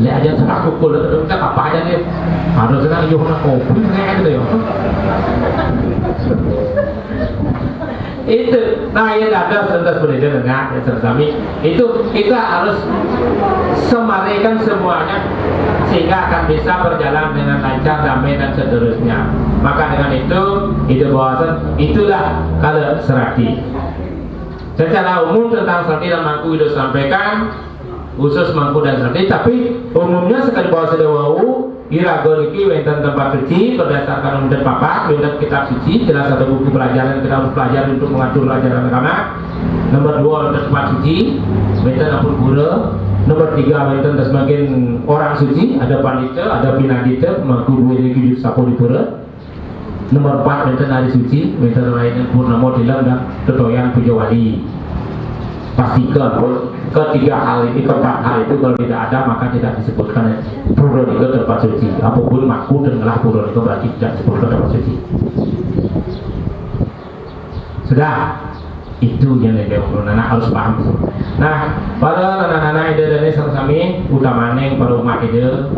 Lihat aja sana kukul, kita apa aja nih? Ada sana yuh nak kopi kayak gitu ya. Itu, nah ya ada serentas berbeda dengan kami. Itu kita harus semarikan semuanya sehingga akan bisa berjalan dengan lancar, damai dan seterusnya. Maka dengan itu bahasan itulah kalau serati. Secara umum tentang serati dan mangku itu sampaikan khusus mangku dan serati, tapi umumnya sekali bahasa dewau irago niki wonten tempat suci berdasarkan umum papat wonten kitab suci jelas ada buku pelajaran kita harus pelajari untuk mengatur pelajaran agama. Nomor 2 wonten tempat suci wonten apun guru. Nomor 3 wonten sebagian orang suci ada pandita ada pinadita mangku dua niki sapo dipura. Nomor 4 wonten hari suci wonten lain purnama dilam dan tedoyan puja wali. Pastikan ketiga hal ini, keempat hal itu kalau tidak ada maka tidak disebutkan pura itu tempat suci. Apapun makhluk dan ngelah pura itu berarti tidak disebutkan tempat suci. Sudah, itu yang anak harus paham. Nah, para anak-anak ide dan sami utamanya para umat ide.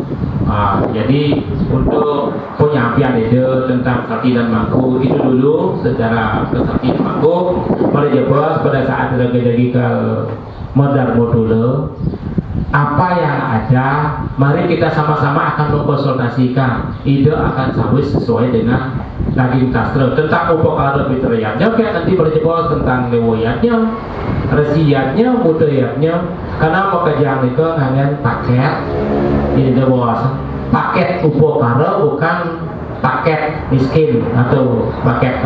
Jadi untuk penyampaian ide tentang sakti dan mangku itu dulu secara sakti dan mangku pada jebas pada saat lagi ke modal modul apa yang ada, mari kita sama-sama akan mengkonsultasikan ide akan sawis sesuai dengan daging tastra tentang upakara fitriyatnya kayak nanti berjebol tentang lewayatnya, resiyatnya, budayatnya karena pekerjaan itu hanya paket ini dia bawa paket upakara bukan paket miskin atau paket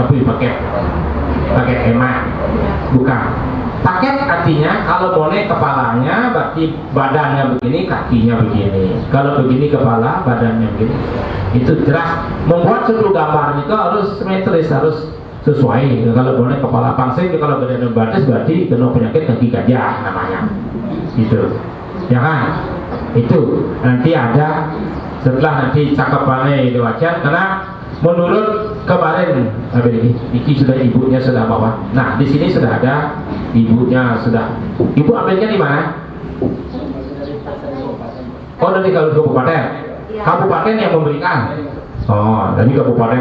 hemat bukan. Paket artinya kalau boleh kepalanya berarti badannya begini, kakinya begini. Kalau begini kepala, badannya begini. Itu jelas. Membuat satu gambar itu harus simetris, harus sesuai. Kalau boleh kepala pangsing, kalau badan batas berarti kena penyakit kaki gajah namanya. Itu, ya kan? Itu nanti ada setelah nanti cakapannya itu wajar karena menurut kemarin Iki sudah ibunya sudah bawa. Nah di sini sudah ada ibunya sudah. Ibu ambilnya di mana? Oh dari kabupaten. Kabupaten yang memberikan. Oh dari kabupaten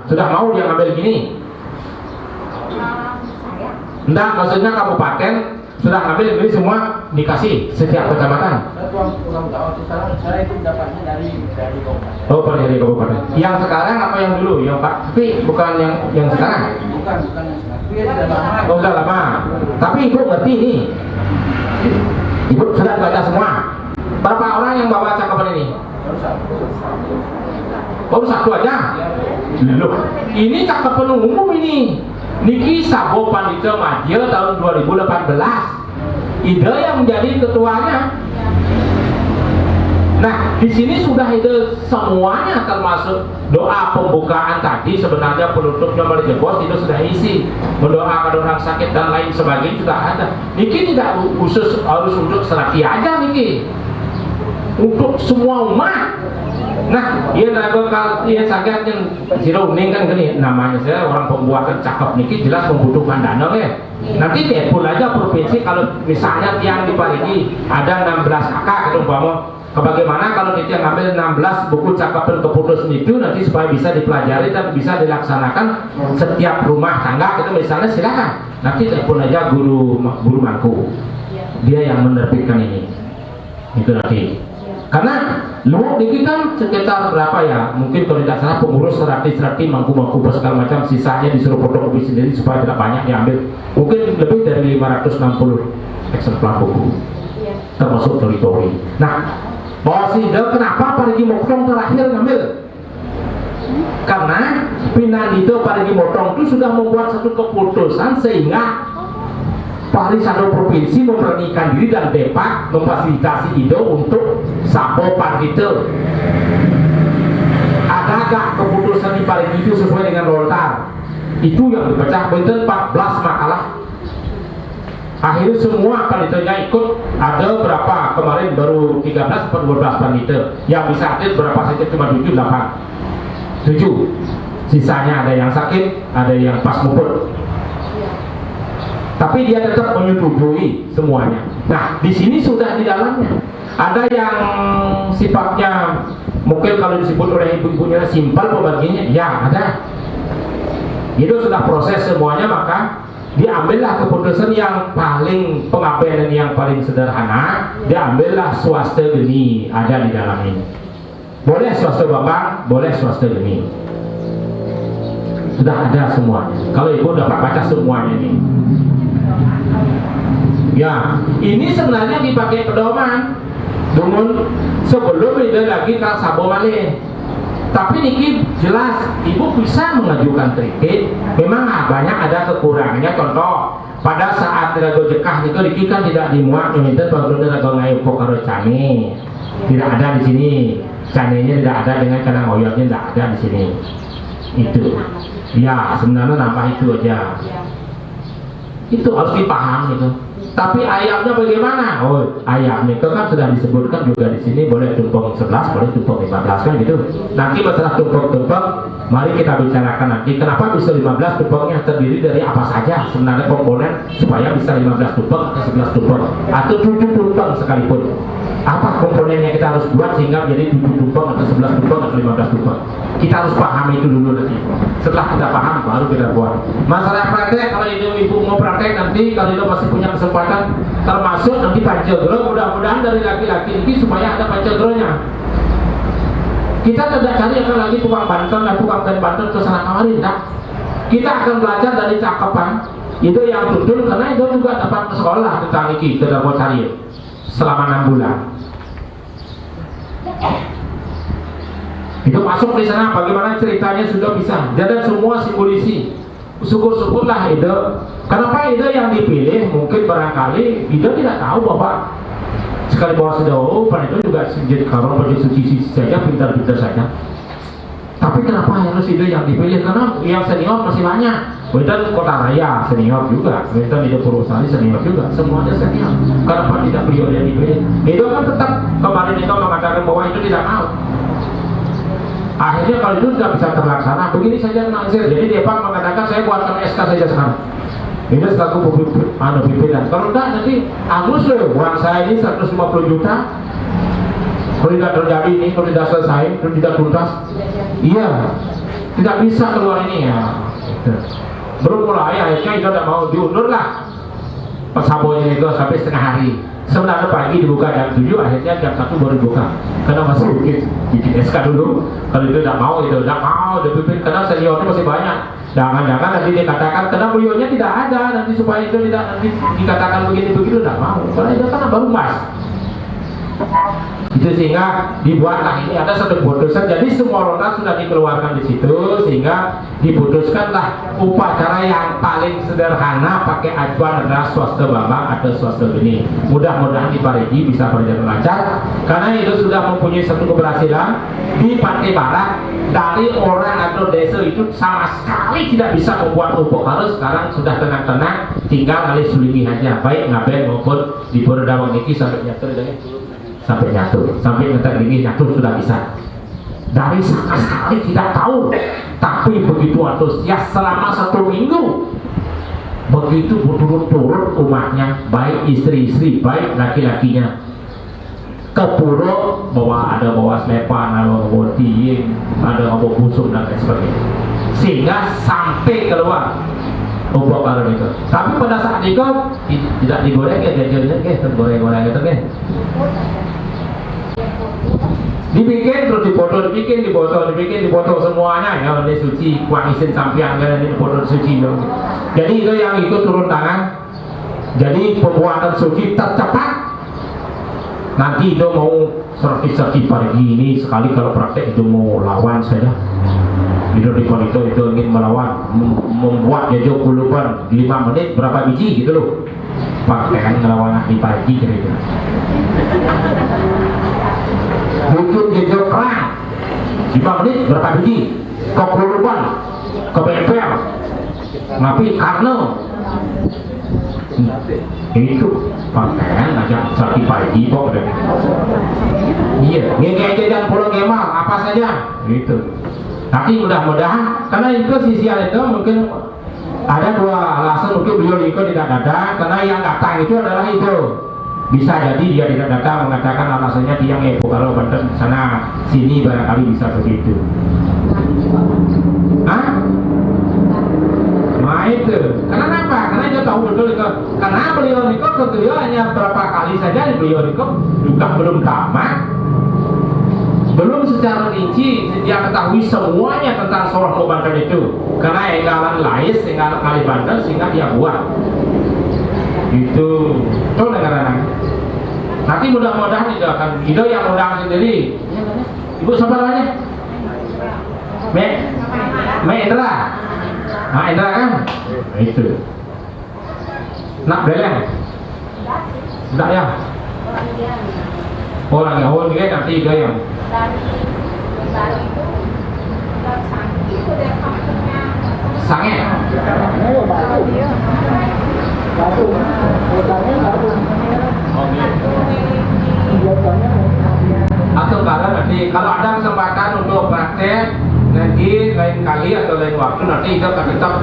sudah mau dia ambil gini. Enggak maksudnya kabupaten sudah ngambil ini semua dikasih setiap kecamatan. Saya itu dapatnya dari kabupaten. Oh dari kabupaten. Yang sekarang apa yang dulu? Yang Pak, tapi bukan yang sekarang. Bukan yang sekarang. Tapi sudah lama. Oh sudah lama. Tapi ibu ngerti ini. Ibu sudah baca semua. Berapa orang yang bawa cakapan ini? Baru satu aja. Loh, ini cakapan umum ini. Niki Sabo Pandita Madya tahun 2018. Ida yang menjadi ketuanya. Nah, di sini sudah itu semuanya termasuk doa pembukaan tadi sebenarnya penutupnya meljebos itu sudah isi. Mendoakan orang sakit dan lain sebagainya sudah ada. Niki tidak khusus harus untuk serati aja niki. Untuk semua umat. Nah, ia bakal ia sakit yang zero uning kan gini namanya saya orang pembuatan cakep niki jelas membutuhkan dana ya. Nanti telepon aja provinsi kalau misalnya tiang di Parigi ada 16 kakak gitu umpama. Bagaimana kalau kita ngambil 16 buku cakapan keputusan itu nanti supaya bisa dipelajari dan bisa dilaksanakan setiap rumah tangga itu misalnya silakan. Nanti telepon aja guru mangku. Dia yang menerbitkan ini. Itu nanti. Karena lu dikit kan sekitar berapa ya? Mungkin kalau tidak salah pengurus serati mangku segala macam sisanya disuruh fotokopi sendiri supaya tidak banyak diambil. Mungkin lebih dari 560 eksemplar buku, termasuk teritori. Nah, bahwa kenapa Parigi Motong terakhir ngambil? Karena Pinandito Parigi Motong itu sudah membuat satu keputusan sehingga Parisado Provinsi memberanikan diri dan Depak memfasilitasi itu untuk Sabo Pandita. Adakah keputusan di Parigi itu sesuai dengan Roltar? Itu yang dipecah benten 14 makalah. Akhirnya semua panditanya ikut. Ada berapa kemarin baru 13 atau 12 pandita. Yang bisa aktif berapa saja cuma 7, 8 7. Sisanya ada yang sakit, ada yang pas muput. Tapi dia tetap menyetujui semuanya. Nah, di sini sudah di dalamnya. Ada yang sifatnya mungkin kalau disebut oleh ibu-ibunya simpel pembagiannya, ya ada. Itu sudah proses semuanya, maka diambillah keputusan yang paling pengabaian yang paling sederhana, diambillah swasta geni ada di dalam ini. Boleh swasta bapak, boleh swasta geni. Sudah ada semuanya. Kalau ibu dapat baca semuanya ini. Ya, ini sebenarnya dipakai pedoman. Namun sebelum itu lagi kalau sabo malih. Tapi niki jelas ibu bisa mengajukan trikit. Memang banyak ada kekurangannya. Contoh pada saat rago jekah itu niki kan tidak dimuat minta pengguna rago ngayu pokaro cane. Tidak ada di sini. Canenya tidak ada dengan kanang oyotnya tidak ada di sini. Itu. Ya sebenarnya nambah itu aja. Itu harus dipahami itu. Tapi ayamnya bagaimana? Oh, ayamnya itu kan sudah disebutkan juga di sini, boleh tumpeng 11, boleh tumpeng 15 kan gitu. Nanti masalah tumpeng-tumpeng, mari kita bicarakan nanti. Kenapa bisa 15 tumpengnya terdiri dari apa saja? Sebenarnya komponen supaya bisa 15 tumpeng atau 11 tumpeng atau 7 tumpeng sekalipun. Apa komponen yang kita harus buat sehingga menjadi 7 tumpeng atau 11 tumpeng atau 15 tumpeng? Kita harus pahami itu dulu nanti. Setelah kita paham baru kita buat. Masalah praktek, kalau ibu mau praktek nanti, kalau itu masih punya kesempatan, termasuk nanti pancegro, mudah-mudahan dari laki-laki ini supaya ada pancegronya. Kita tidak cari akan lagi tukang banten dan tukang kain banten ke sana kemarin, tak? Kita akan belajar dari cakapan itu yang tutul, karena itu juga dapat ke sekolah tentang ini, kita mau cari selama 6 bulan. Itu masuk di sana bagaimana ceritanya sudah bisa. Jadi semua simbolisi. Syukur-syukurlah itu. Kenapa itu yang dipilih? Mungkin barangkali itu tidak tahu bapak. Sekali bawa sejauh, pan itu juga jadi karon pergi suci saja, pintar-pintar saja. Tapi kenapa harus itu yang dipilih? Karena yang senior masih banyak. Kemudian kota raya senior juga, kemudian itu perusahaan senior juga, semuanya senior. Kenapa tidak beliau yang dipilih? Itu kan tetap kemarin itu mengatakan bahwa itu tidak mau. Akhirnya kalau itu tidak bisa terlaksana, begini saja nansir. Jadi dia Pak mengatakan saya buatkan SK saja sekarang. Ini selaku pimpinan. Kalau tidak nanti angus loh, uang saya ini 150 juta. Kalau tidak terjadi ini, kalau tidak selesai, kalau tidak tuntas, iya, tidak bisa keluar ini ya. Belum mulai akhirnya itu tidak mau diundur lah. Pas sabonya itu sampai setengah hari. Sebenarnya pagi dibuka jam 7, akhirnya jam 1 baru dibuka. Karena masih bikin SK dulu. Kalau itu tidak mau, dipimpin karena seniornya masih banyak. Jangan-jangan nanti dikatakan karena beliaunya tidak ada, nanti supaya itu tidak nanti dikatakan begini-begitu, tidak mau. Karena itu kan baru mas. Itu sehingga dibuatlah ini ada satu putusan. Jadi semua ronda sudah dikeluarkan di situ sehingga diputuskanlah upacara yang paling sederhana pakai acuan adalah swasta bambang atau swasta geni. Mudah-mudahan di Parigi bisa berjalan lancar karena itu sudah mempunyai satu keberhasilan di Pantai Barat. Dari orang atau desa itu sama sekali tidak bisa membuat upacara, sekarang sudah tenang-tenang tinggal kali sulingi aja baik ngaben maupun di Purdawang ini sampai nyatu sampai ngetek gini nyatu sudah bisa. Dari sama sekali tidak tahu, tapi begitu antusias selama 1 minggu, begitu berturut-turut umatnya, baik istri-istri, baik laki-lakinya ke pura, bawa selepan, ada bawa tiing, ada bawa busuk dan lain sebagainya, sehingga sampai keluar ubah baru itu. Tapi pada saat itu tidak digoreng ya, jajannya tergoreng-goreng itu kan. Dibikin terus dipoto, dibikin dipoto semuanya ya udah suci, kuang isin sampian kan ini dipoto suci dong. Jadi itu yang ikut turun tangan. Jadi pembuatan suci tercepat. Nanti itu mau serti pagi ini sekali kalau praktek itu mau lawan saja. Itu ingin melawan, membuat jajo kulupan 5 menit berapa biji gitu loh. Pakaian ngelawan di pagi gitu. Bikin jajo kerang 5 menit berapa biji. Ke kulupan, ke bempel, ngapi karno. Itu pakaian ngajak sakit pagi kok deh. Iya, ngejek-ngejek pulang gemal apa saja gitu. Tapi mudah-mudahan karena itu sisial itu mungkin ada 2 alasan, mungkin beliau itu tidak datang karena yang datang itu adalah itu Bisa jadi dia tidak datang mengatakan alasannya dia ngepo kalau Banten sana sini barangkali bisa begitu. Hah? Nah itu, karena apa? Karena dia tahu betul itu. Karena beliau itu beliau hanya berapa kali saja beliau itu juga belum tamat, belum secara rinci dia ketahui semuanya tentang Soroh Banten itu. Karena enggalan Lais, enggalan Kali Banten sehingga dia buat. Itu, tuh dengaran. Nanti mudah-mudahan itu akan video yang undang sendiri. Ibu siapa namanya? Me Indra. Nah Indra kan? Nah, itu. Nak beleng? Sudah ya? Orang yang awal dia nanti dia yang. Sange. Atau kalau ada kesempatan untuk praktek nanti lain kali atau lain waktu nanti itu akan tetap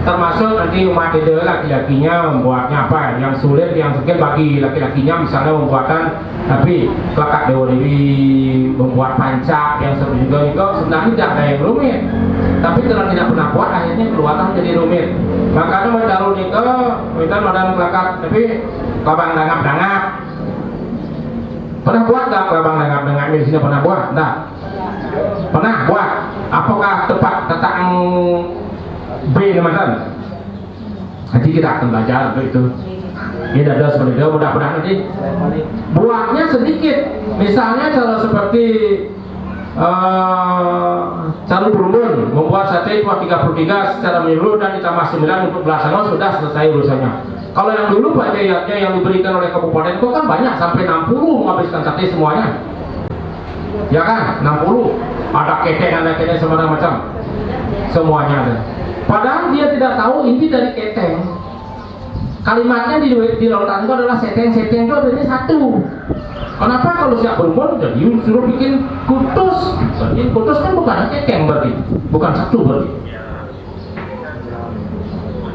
termasuk nanti umat ide laki-lakinya membuatnya apa yang sulit yang mungkin bagi laki-lakinya misalnya membuatan tapi kelakak Dewa Dewi membuat pancak yang sebenarnya itu sebenarnya tidak ada yang rumit tapi karena tidak pernah buat akhirnya keluarlah jadi rumit makanya mendaru itu kita modal kelakak tapi kabang dangap-dangap pernah buat nggak kabang dangap-dangap di sini pernah buat? Enggak pernah buat apakah tepat tentang B teman-teman nanti kita akan belajar untuk itu ini ada seperti itu mudah-mudahan nanti buatnya sedikit misalnya cara seperti Calu Berumbun membuat sate kuah 33 secara menyeluruh dan ditambah 9 untuk belasangan sudah selesai urusannya. Kalau yang dulu Pak Jayatnya yang diberikan oleh kabupaten itu kan banyak sampai 60 menghabiskan sate semuanya ya kan 60 ada keteng semacam macam semuanya ada padahal dia tidak tahu inti dari keteng kalimatnya di lautan itu adalah seteng itu adanya satu kenapa kalau siap berumpun jadi suruh bikin kutus berarti kutus kan bukan keteng berarti bukan satu berarti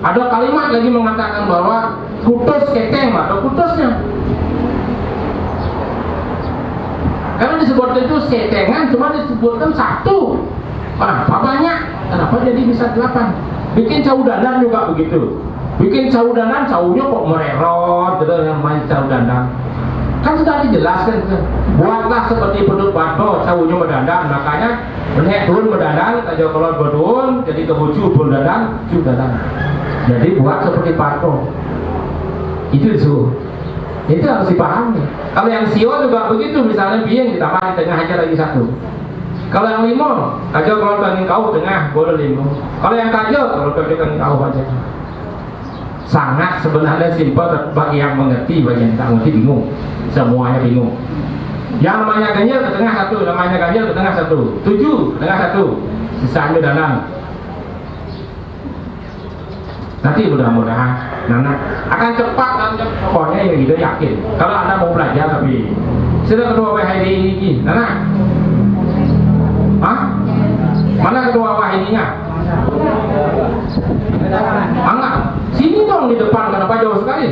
ada kalimat lagi mengatakan bahwa kutus keteng ada kutusnya karena disebutkan itu setengan cuma disebutkan satu kenapa banyak kenapa jadi bisa 8 bikin cau dandan juga begitu bikin cau dandan caunya kok mererot gitu yang main cau dandan kan sudah dijelaskan buatlah seperti penduduk bato caunya mendandan makanya menek turun mendandan aja kalau berdun jadi kebucu mendandan dandan jadi buat seperti bato itu itu harus dipahami. Kalau yang sio juga begitu, misalnya biang ditambah di tengah aja lagi satu. Kalau yang limau, aja kalau pengen kau tengah boleh limau. Kalau yang kajol, kalau pengen kau aja. Sangat sebenarnya simpel bagi yang mengerti, bagi yang tak mengerti bingung. Semuanya bingung. Yang namanya ganjil ke tengah satu, namanya ganjil ke tengah satu. 7 ke tengah satu, sisanya dalam. Nanti mudah-mudahan Nana akan cepat dan pokoknya yang gitu yakin kalau Anda mau belajar tapi sudah ketua WHD ini Nana mana ketua WHD-nya enggak sini dong di depan kenapa jauh sekali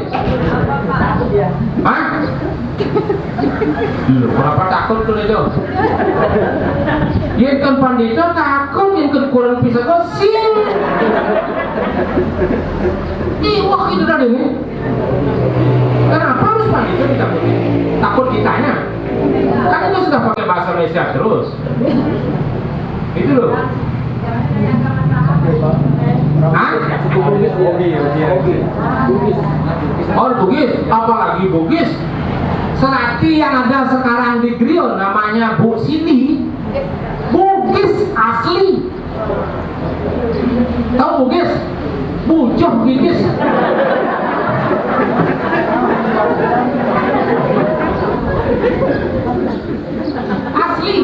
kenapa takut tuh itu yang kan pandita takut yang kurang bisa kok sing wah itu tadi nih kenapa harus pandita ditakuti takut ditanya kan itu sudah pakai bahasa Indonesia terus itu loh Bugis apalagi Bugis Selati yang ada sekarang di Griol namanya Bu Sini Bugis asli tahu Bugis Bujoh Gigis asli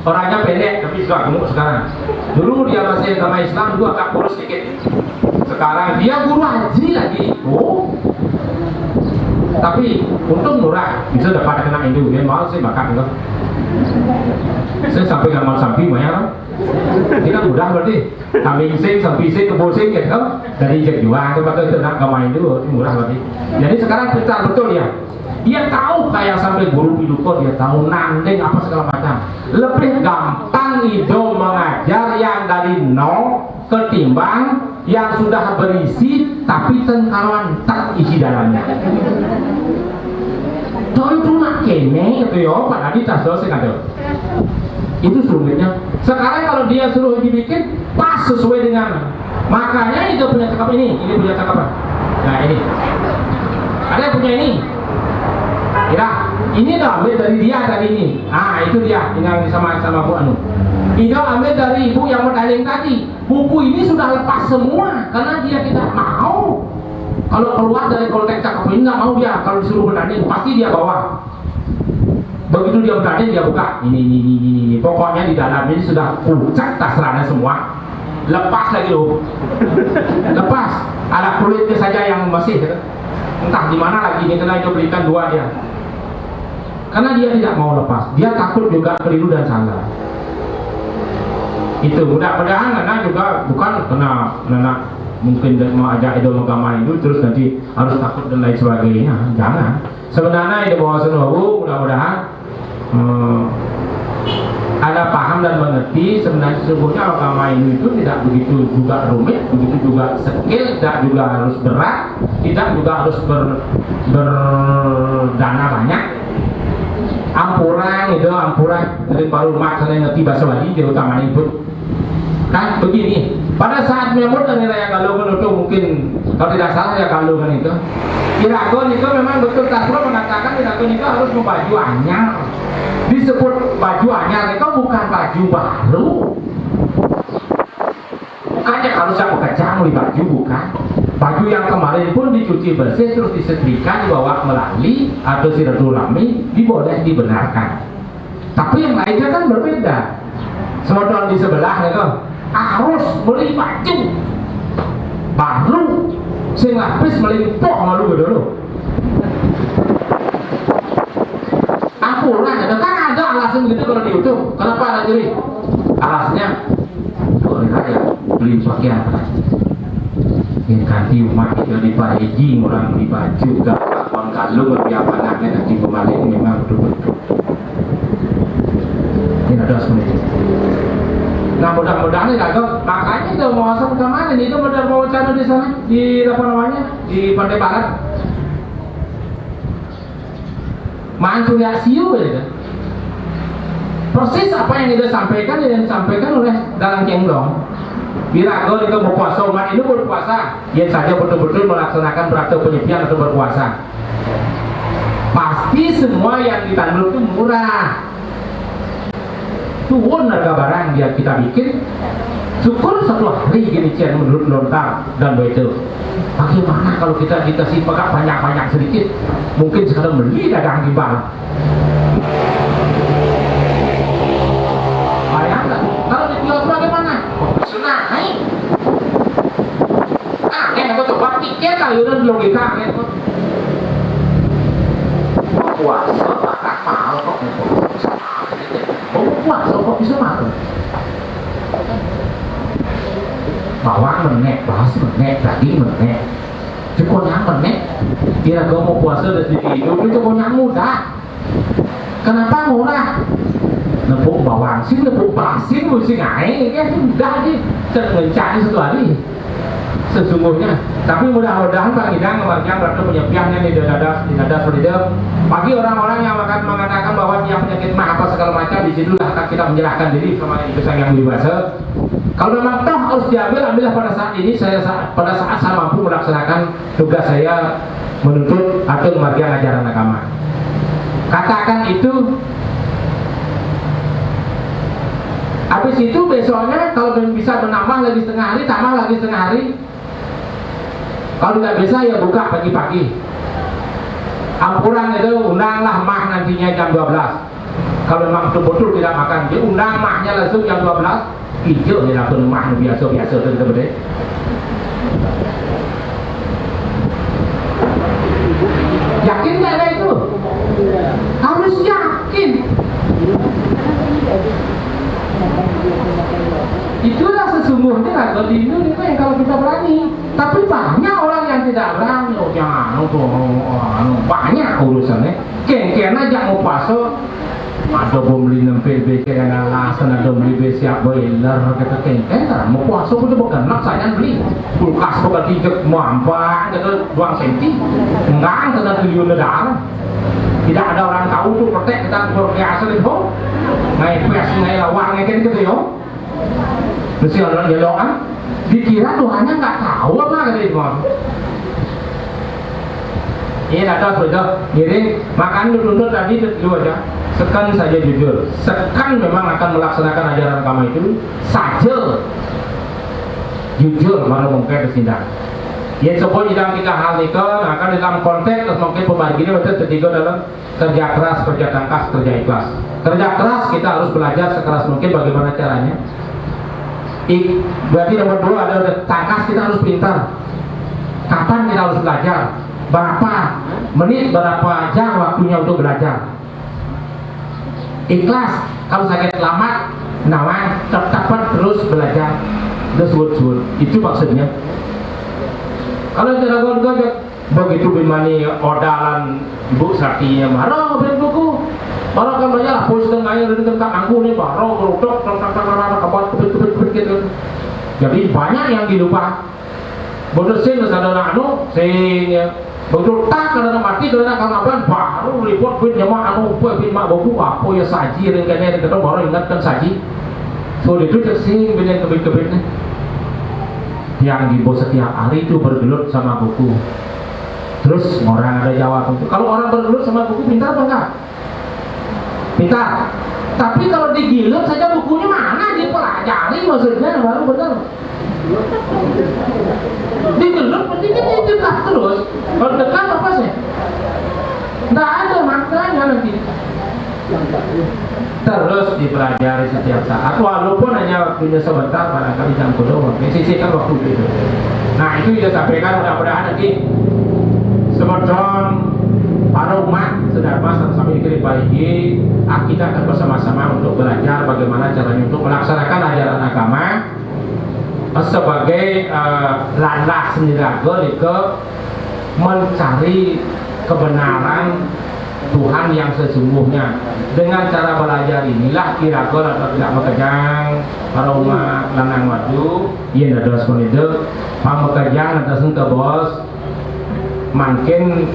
orangnya pendek tapi sudah gemuk sekarang dulu dia masih agama Islam dulu agak kurus sedikit sekarang dia guru haji lagi tapi untung murah bisa dapat kena Hindu dia mau saya makan enggak saya sampai ngamal sapi banyak kan kita mudah berarti kambing sing sapi sing kebun sing gitu dari jek jual ke pakai ternak agama Hindu murah berarti jadi sekarang pintar betul ya dia tahu kayak sampai guru piduko, dia tahu nandeng apa segala macam. Lebih gampang itu mengajar yang dari nol ketimbang yang sudah berisi tapi tengkaruan tak isi dalamnya. Itu nak kene gitu ya, padahal di tas dosen ada. Itu suruhnya. Sekarang kalau dia suruh dibikin pas sesuai dengan, makanya itu punya cakap ini punya cakapan. Nah ini, ada yang punya ini. Kira, ini dah ambil dari dia tadi ini. Ah itu dia, tinggal sama Bu Anu. Itu ambil dari ibu yang modeling tadi. Buku ini sudah lepas semua karena dia tidak mau. Kalau keluar dari konteks cakap ini nggak mau dia. Kalau disuruh menanding pasti dia bawa. Begitu dia berani dia buka ini. Pokoknya di dalam ini sudah pucat tasrana semua. Lepas lagi loh. Lepas. Ada kulitnya saja yang masih entah di mana lagi ini, karena itu belikan dua dia. Karena dia tidak mau lepas. Dia takut juga keliru dan salah. Itu mudah-mudahan Nana juga bukan karena mungkin mau ajak idol agama itu terus nanti harus takut dan lain sebagainya. Jangan. Sebenarnya itu bahwa senuhu mudah-mudahan ada paham dan mengerti sebenarnya sesungguhnya agama ini itu tidak begitu juga rumit, begitu juga skill, tidak juga harus berat, tidak juga harus berdana banyak. Ampuran dari baru maksudnya ngerti bahasa Bali dia utama itu kan begini. Pada saat memang dari raya Galungan itu mungkin kalau tidak salah ya Galungan itu Iragon itu memang betul Tasro mengatakan Iragon itu harus membaju anyar. Disebut baju anyar itu bukan baju baru, bukannya harus yang kacang di baju, bukan. Baju yang kemarin pun dicuci bersih terus disetrika dibawa melalui atau silaturahmi diboleh dibenarkan. Tapi yang lainnya kan berbeda. Semodal di sebelah itu harus beli baju baru sing lapis melimpok malu dulu. Ampuran itu kan ada alasan gitu kalau di YouTube. Kenapa ada curi? Alasnya boleh aja beli pakaian yang ganti umat itu dipareji orang di baju gak lakon kalung lebih apa namanya nanti kembali memang betul-betul tidak ada seperti itu. Nah mudah-mudahan tidak ada. Makanya itu mau asal kemana itu benar mau cari di sana di apa namanya di Pantai Barat mantu ya siu gitu. Persis apa yang dia sampaikan oleh Dalang Kendong. Birago itu berpuasa, umat ini berpuasa, yang saja betul-betul melaksanakan praktek penyepian atau berpuasa. Pasti semua yang ditandur itu murah. Turun harga barang yang kita bikin, syukur satu hari gini cian menurut lontar dan begitu. Bagaimana kalau kita dikasih pakai banyak-banyak sedikit, mungkin sekarang beli dagang di bal. Bayangkan, kalau di kios bagaimana? Profesional, naik. Aku coba pikir kali udah logika gitu. Puasa tak mahal kok. Puasa kok bisa mahal? Bawang menek, bahas menek, daging menek. Cukup menek. Kira gue mau puasa dari hidup itu cukup mudah. Kenapa murah? Nepuk bawang sih, nepuk basin, mesti ngain, ya sudah sih, mencari satu hari. Sesungguhnya, tapi mudah-mudahan Pak Idang kemarin berarti penyepiannya di dada seperti itu. Bagi orang-orang yang akan mengatakan bahwa dia penyakit mah apa segala macam, disitulah akan kita menyerahkan diri sama Ibu yang dibahas. Kalau memang toh harus diambil, ambillah pada saat ini. Pada saat saya mampu melaksanakan tugas saya menuntut atau membagian ajaran agama. Katakan itu. Habis itu besoknya kalau bisa menambah lagi setengah hari, tambah lagi setengah hari. Kalau tidak bisa ya buka pagi-pagi. Ampuran itu undanglah mah nantinya jam 12. Kalau memang betul-betul tidak makan, diundang mahnya langsung jam 12. Hijau ya lakon mah biasa-biasa itu gede. Yakin nggak ada itu? Harus yakin. Itulah sesungguhnya harga diri itu yang kalau kita berani. Tapi banyak orang yang tidak berani. Oh jangan, banyak urusannya kengkeng aja mau paso ada beli PB karena alasan ada beli siap boiler kata kengkeng kan mau paso pun bukan nak saya beli kulkas bukan tiga mampak kata 2 senti enggak kena triliun negara tidak ada orang tahu tuh protek kita keluarga asal itu naik pes naik lawang naik gitu yo mesti orang gelok kan dikira Tuhannya nggak tahu apa kata itu. Ini ada sudah ngiring makan dulu tadi dulu aja sekan saja jujur sekan memang akan melaksanakan ajaran agama itu saja jujur mana mungkin bertindak ya sebut dalam 3 hal itu akan dalam konteks mungkin pembagiannya betul ketiga dalam kerja keras kerja tangkas kerja ikhlas kerja keras kita harus belajar sekeras mungkin bagaimana caranya berarti nomor 2 ada tangkas kita harus pintar kapan kita harus belajar berapa menit, berapa jam waktunya untuk belajar ikhlas, kalau sakit selamat nawan, tetap terus belajar deswut-swut, itu maksudnya kalau tidak gojek begitu bimani odalan ibu saktinya marah beli buku marah kan belajar pois dengan air dengan angku nih marah berudok kabar kebet gitu jadi banyak yang dilupa bodoh sih sadana anu sing begitu tak karena mati karena kangaban baru report pun jemaah anu pun mak buku apa ya saji rengkane kita baru ingatkan saji so itu sing bener kebet-kebetnya yang di bos setiap hari itu bergelut sama buku terus orang ada jawab itu kalau orang bergelut sama buku pintar apa enggak? Pintar tapi kalau digilut saja bukunya mana dipelajari maksudnya baru benar digelut penting lah terus kalau dekat apa sih? Nggak ada maknanya nanti terus dipelajari setiap saat walaupun hanya waktunya sebentar barangkali jam kedua sisihkan waktu itu nah itu sudah sampaikan mudah-mudahan nanti sebetulnya para umat sedharma sama-sama dikirim baiki kita akan bersama-sama untuk belajar bagaimana caranya untuk melaksanakan ajaran agama sebagai landas sendiri ke mencari kebenaran Tuhan yang sesungguhnya dengan cara belajar inilah kira-kira atau tidak mekejang para umat lanang wadu iya ada sekolah pamekejang ada ke bos makin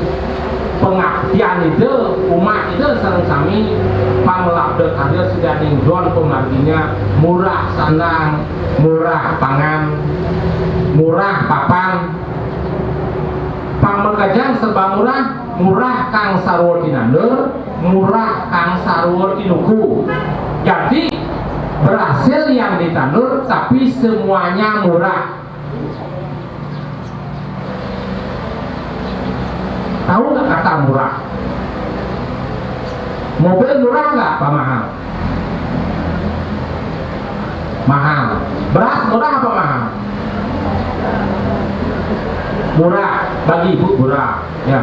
pengabdian itu umat itu sareng sami panglabdek ada sudah ninggon pemarginya murah sandang murah pangan murah papan pamekejang serba murah kang sarwa tinandur murah kang sarwa tinuku jadi berhasil yang ditandur tapi semuanya murah tahu nggak kata murah mobil murah nggak apa mahal mahal beras murah apa mahal murah bagi ibu murah ya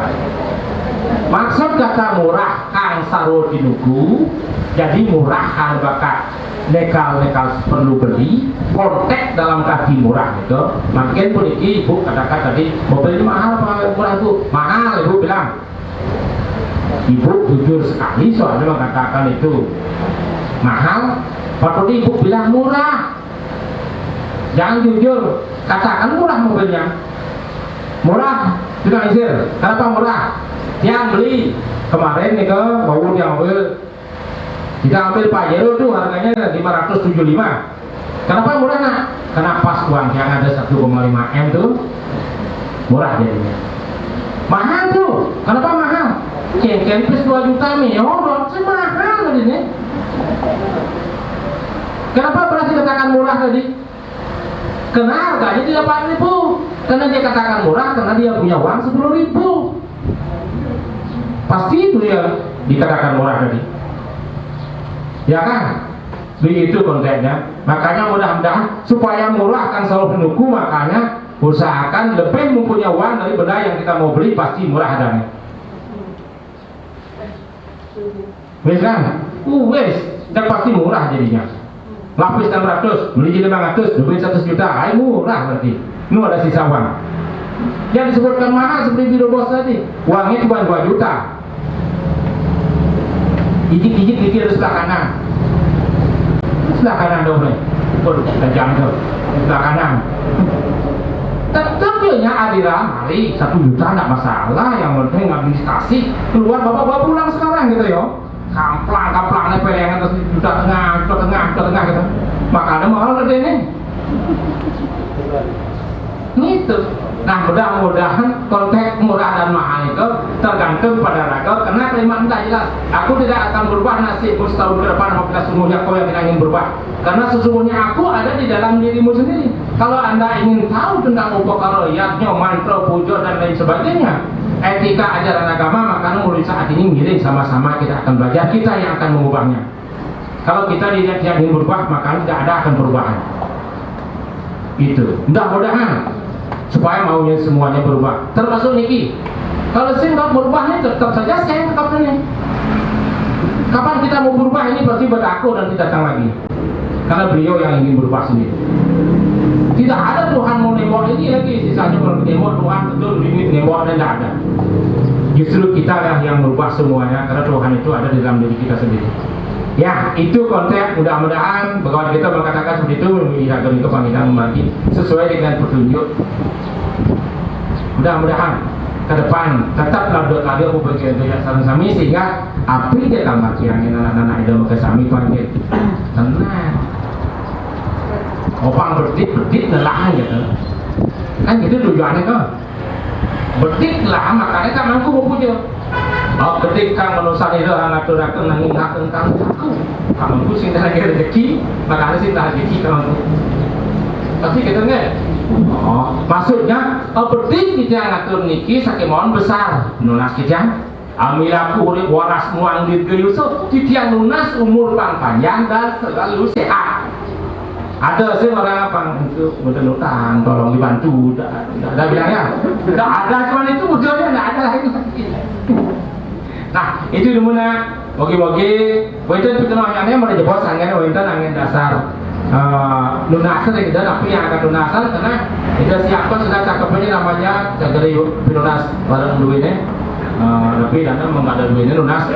maksud kata murah kang sarwo dinuku jadi murah kang bakat nekal perlu beli kontek dalam kaki murah itu makin pun ibu katakan tadi mobil ini mahal apa murah itu mahal ibu bilang ibu jujur sekali soalnya mengatakan itu mahal patut ibu bilang murah jangan jujur katakan murah mobilnya murah tidak isir kenapa murah yang beli kemarin nih ke bau yang ambil kita ambil Pajero tuh harganya 575 kenapa murah nak? Karena pas uang yang ada 1,5 M tuh murah jadinya mahal tuh kenapa mahal? Kengkeng plus 2 juta miyodot semahal jadinya kenapa beras dikatakan murah tadi? Karena harganya 8.000 karena dia katakan murah karena dia punya uang 10.000 pasti itu ya dikatakan murah tadi ya kan begitu kontennya makanya mudah-mudahan supaya murah kan selalu penunggu makanya usahakan lebih mempunyai uang dari benda yang kita mau beli pasti murah adanya wes kan wes dan pasti murah jadinya lapis 600 beli jadi 500 duit 100 juta ayo murah berarti ini ada sisa uang yang disebutkan mahal seperti video bos tadi uangnya cuma 2 juta Gigit-gigit di kiri sebelah kanan. Sebelah kanan dong, tajam tuh. Sebelah kanan. Tetap ya adira, mari 1 juta enggak masalah, yang penting administrasi. Keluar bapak pulang sekarang gitu ya. Kamplang pelengan terus juta tengah gitu. Makanya mahal gede nih. Gitu. Nah, mudah-mudahan konteks murah dan mahal itu tergantung pada raga, karena kalimat tidak jelas. Aku tidak akan berubah nasibmu setahun ke depan apabila sungguhnya kau yang tidak ingin berubah, karena sesungguhnya aku ada di dalam dirimu sendiri. Kalau anda ingin tahu tentang upakaroyatnya, mantra, puja dan lain sebagainya, etika ajaran agama, maka mulai saat ini miring sama-sama kita akan belajar, kita yang akan mengubahnya. Kalau kita tidak ingin berubah, maka tidak ada akan perubahan. Itu mudah-mudahan supaya maunya semuanya berubah, termasuk Niki. Kalau saya nggak berubah ini tetap saja saya tetap ini. Kapan kita mau berubah ini pasti berlaku dan tidak datang lagi, karena beliau yang ingin berubah sendiri. Tidak ada Tuhan mau nembok ini lagi, sisanya kalau nembok Tuhan betul limit nembok dan tidak ada. Justru kita yang merubah semuanya, karena Tuhan itu ada di dalam diri kita sendiri. Ya, itu konteks. Mudah-mudahan bahwa kita mengatakan seperti itu, mengingatkan itu panggilan membagi sesuai dengan petunjuk. Mudah-mudahan ke depan tetaplah doa aku bagian dari sarang sami, sehingga api dia kamar yang anak-anak itu ke sami panggil tenang. Opang berdit lelah gitu. Kan gitu tujuannya kan. Berdit lah, makanya kan aku mau punya. Oh, ketika manusia itu ngatur-ngatur nanging ngatur kamu sing lagi rezeki, makanya sing rezeki kamu. Tapi kita nggak. Oh, maksudnya berarti kita ngatur niki sakemon besar, nunas kita. Amilaku urip waras muang di geyuso, titian lunas umur panjang dan selalu sehat. Ada sih orang apa untuk utang, tolong dibantu, ada bilangnya, tidak ada, cuman itu modelnya tidak ada lagi. Nah, itu dimana bagi-bagi wenten perkenalnya mulai jebol sangganya wenten angin dasar lunasan dan tapi yang akan lunasan karena kita siapkan sudah cakepnya namanya cakeri lunas bareng dulu ini. Tapi datang mengada dulu ini lunas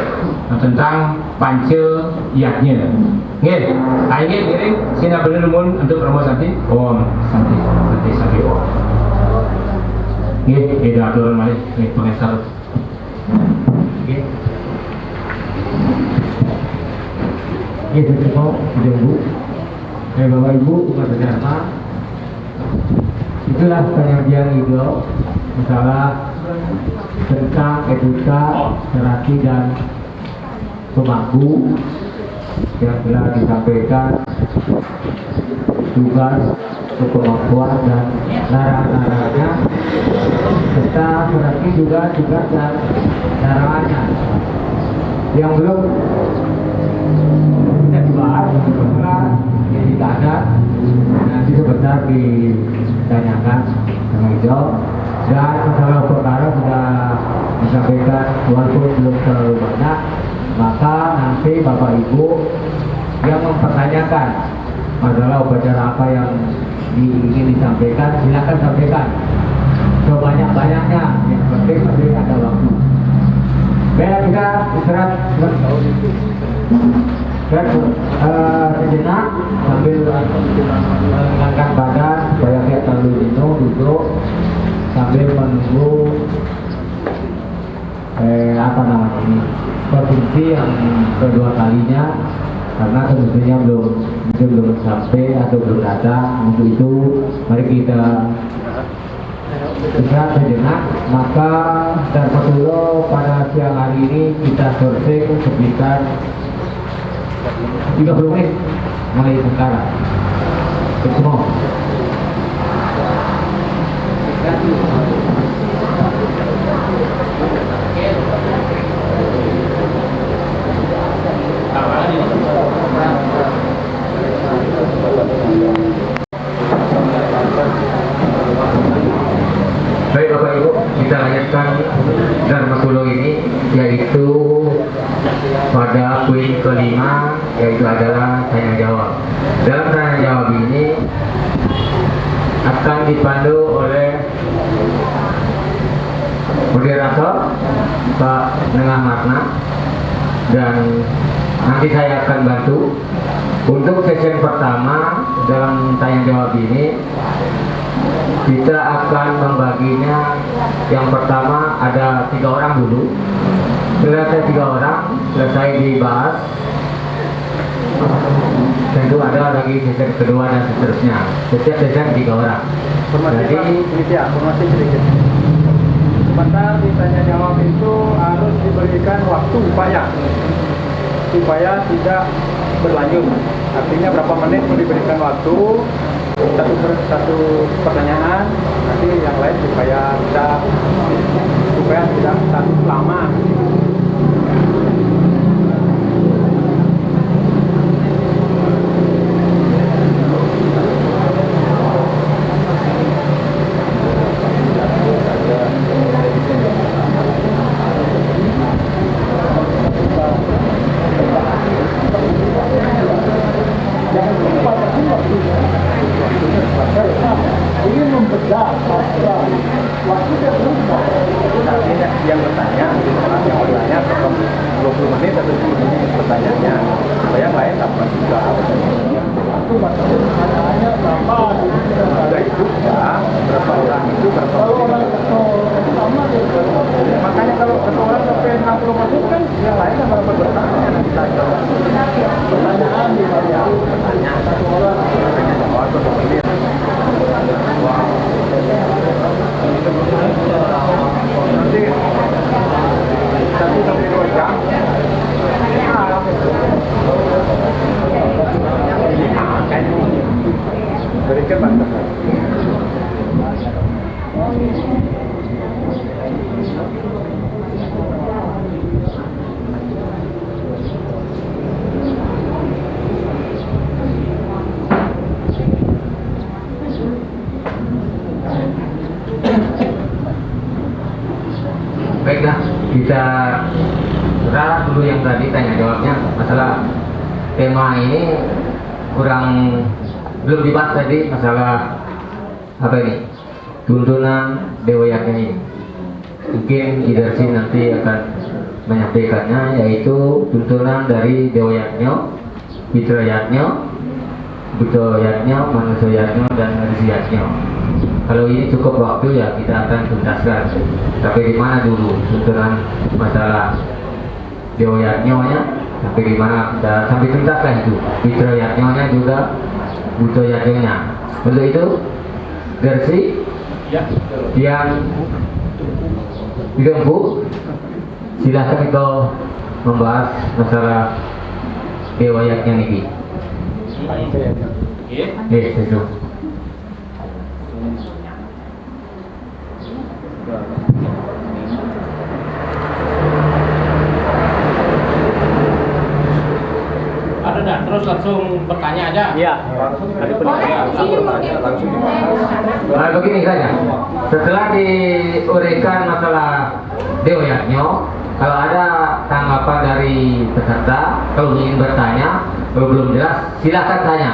tentang panca iatnya. Nggih, aing ngiring sina bener mun untuk promo santi. Om santi om. Nggih, beda aturan malih pengesar. Itu semua ibu, bapak ibu, umat beragama. Itulah penyajian Ido, masalah tentang etika, terapi dan pemangku yang telah disampaikan tugas, kemampuan dan larangan-larangannya, serta terapi juga tugas dan larangannya yang belum kita dibahas karena yang tidak ada nanti sebentar ditanyakan sama Ijo, dan masalah perkara sudah disampaikan walaupun belum terlalu banyak, maka nanti Bapak Ibu yang mempertanyakan masalah upacara apa yang ingin disampaikan, silakan sampaikan sebanyak-banyaknya, yang penting masih ada waktu. Baik, kita istirahat dan sejenak sambil mengangkat badan supaya tidak terlalu jenuh, duduk sambil menunggu provinsi yang kedua kalinya, karena tentunya belum sampai atau belum datang. Untuk itu mari kita istirahat sejenak. Maka Darmatulo pada siang hari ini kita sourcing sekitar 30 menit mulai sekarang. Semua. Baik Bapak Ibu, kita lanjutkan Darmatulo ini, yaitu pada poin kelima, yaitu adalah tanya jawab. Dalam tanya jawab ini akan dipandu oleh moderator Pak Nengah Marna dan nanti saya akan bantu. Untuk sesi pertama dalam tanya jawab ini kita akan membaginya. Yang pertama ada 3 orang dulu. Selesai 3 orang, selesai dibahas, tentu ada lagi sesi kedua dan seterusnya. Setiap sesi 3 orang. Jadi informasi sedikit. Sebentar ditanya jawab itu harus diberikan waktu supaya tidak berlanjut. Artinya berapa menit mau diberikan waktu satu pertanyaan, nanti yang lain supaya tidak terlalu lama. Ingin membedah waktunya berubah. Artinya yang bertanya, yang bertanya 20 menit atau 10 menit pertanyaannya, supaya yang lain dapat juga. Itu maksudnya pertanyaannya berapa? Sudah itu ya, berapa orang itu berapa Kalau orang menit. sama Makanya kalau satu orang sampai 60 menit kan yang lain kan berapa bertanya nanti saja. pertanyaan di mana? Bertanya satu orang, bertanya jawab 20 menit. Wow. Nanti 1 sampai 2 jam. Berikan bantuan. baiklah, kita ralat dulu yang tadi tanya jawabnya. Masalah tema ini belum dibahas tadi, masalah apa ini, tuntunan Dewa Yatnya ini. Mungkin Idarsi nanti akan menyampaikannya, yaitu tuntunan dari Dewa Yatnya, Mitra Yatnya, Buto Yatnya, Manusia Yatnya, dan Risi Yatnya. Kalau ini cukup waktu ya kita akan tuntaskan. Tapi di mana dulu tuntunan masalah Dewa Yatnya, sampai di mana kita sampai tuntaskan itu. Mitra Yatnya juga, Buto Yatnya. Untuk itu, Gersi yang digempu, silahkan kau membahas masalah Dewa Yatnya ini. Sesuai. Ada dah, terus langsung bertanya aja. Iya, ada Nah, begini saja. Setelah diuraikan masalah Dewa Yatnya, kalau ada tanggapan dari peserta, kalau ingin bertanya, kalau belum jelas, silakan tanya.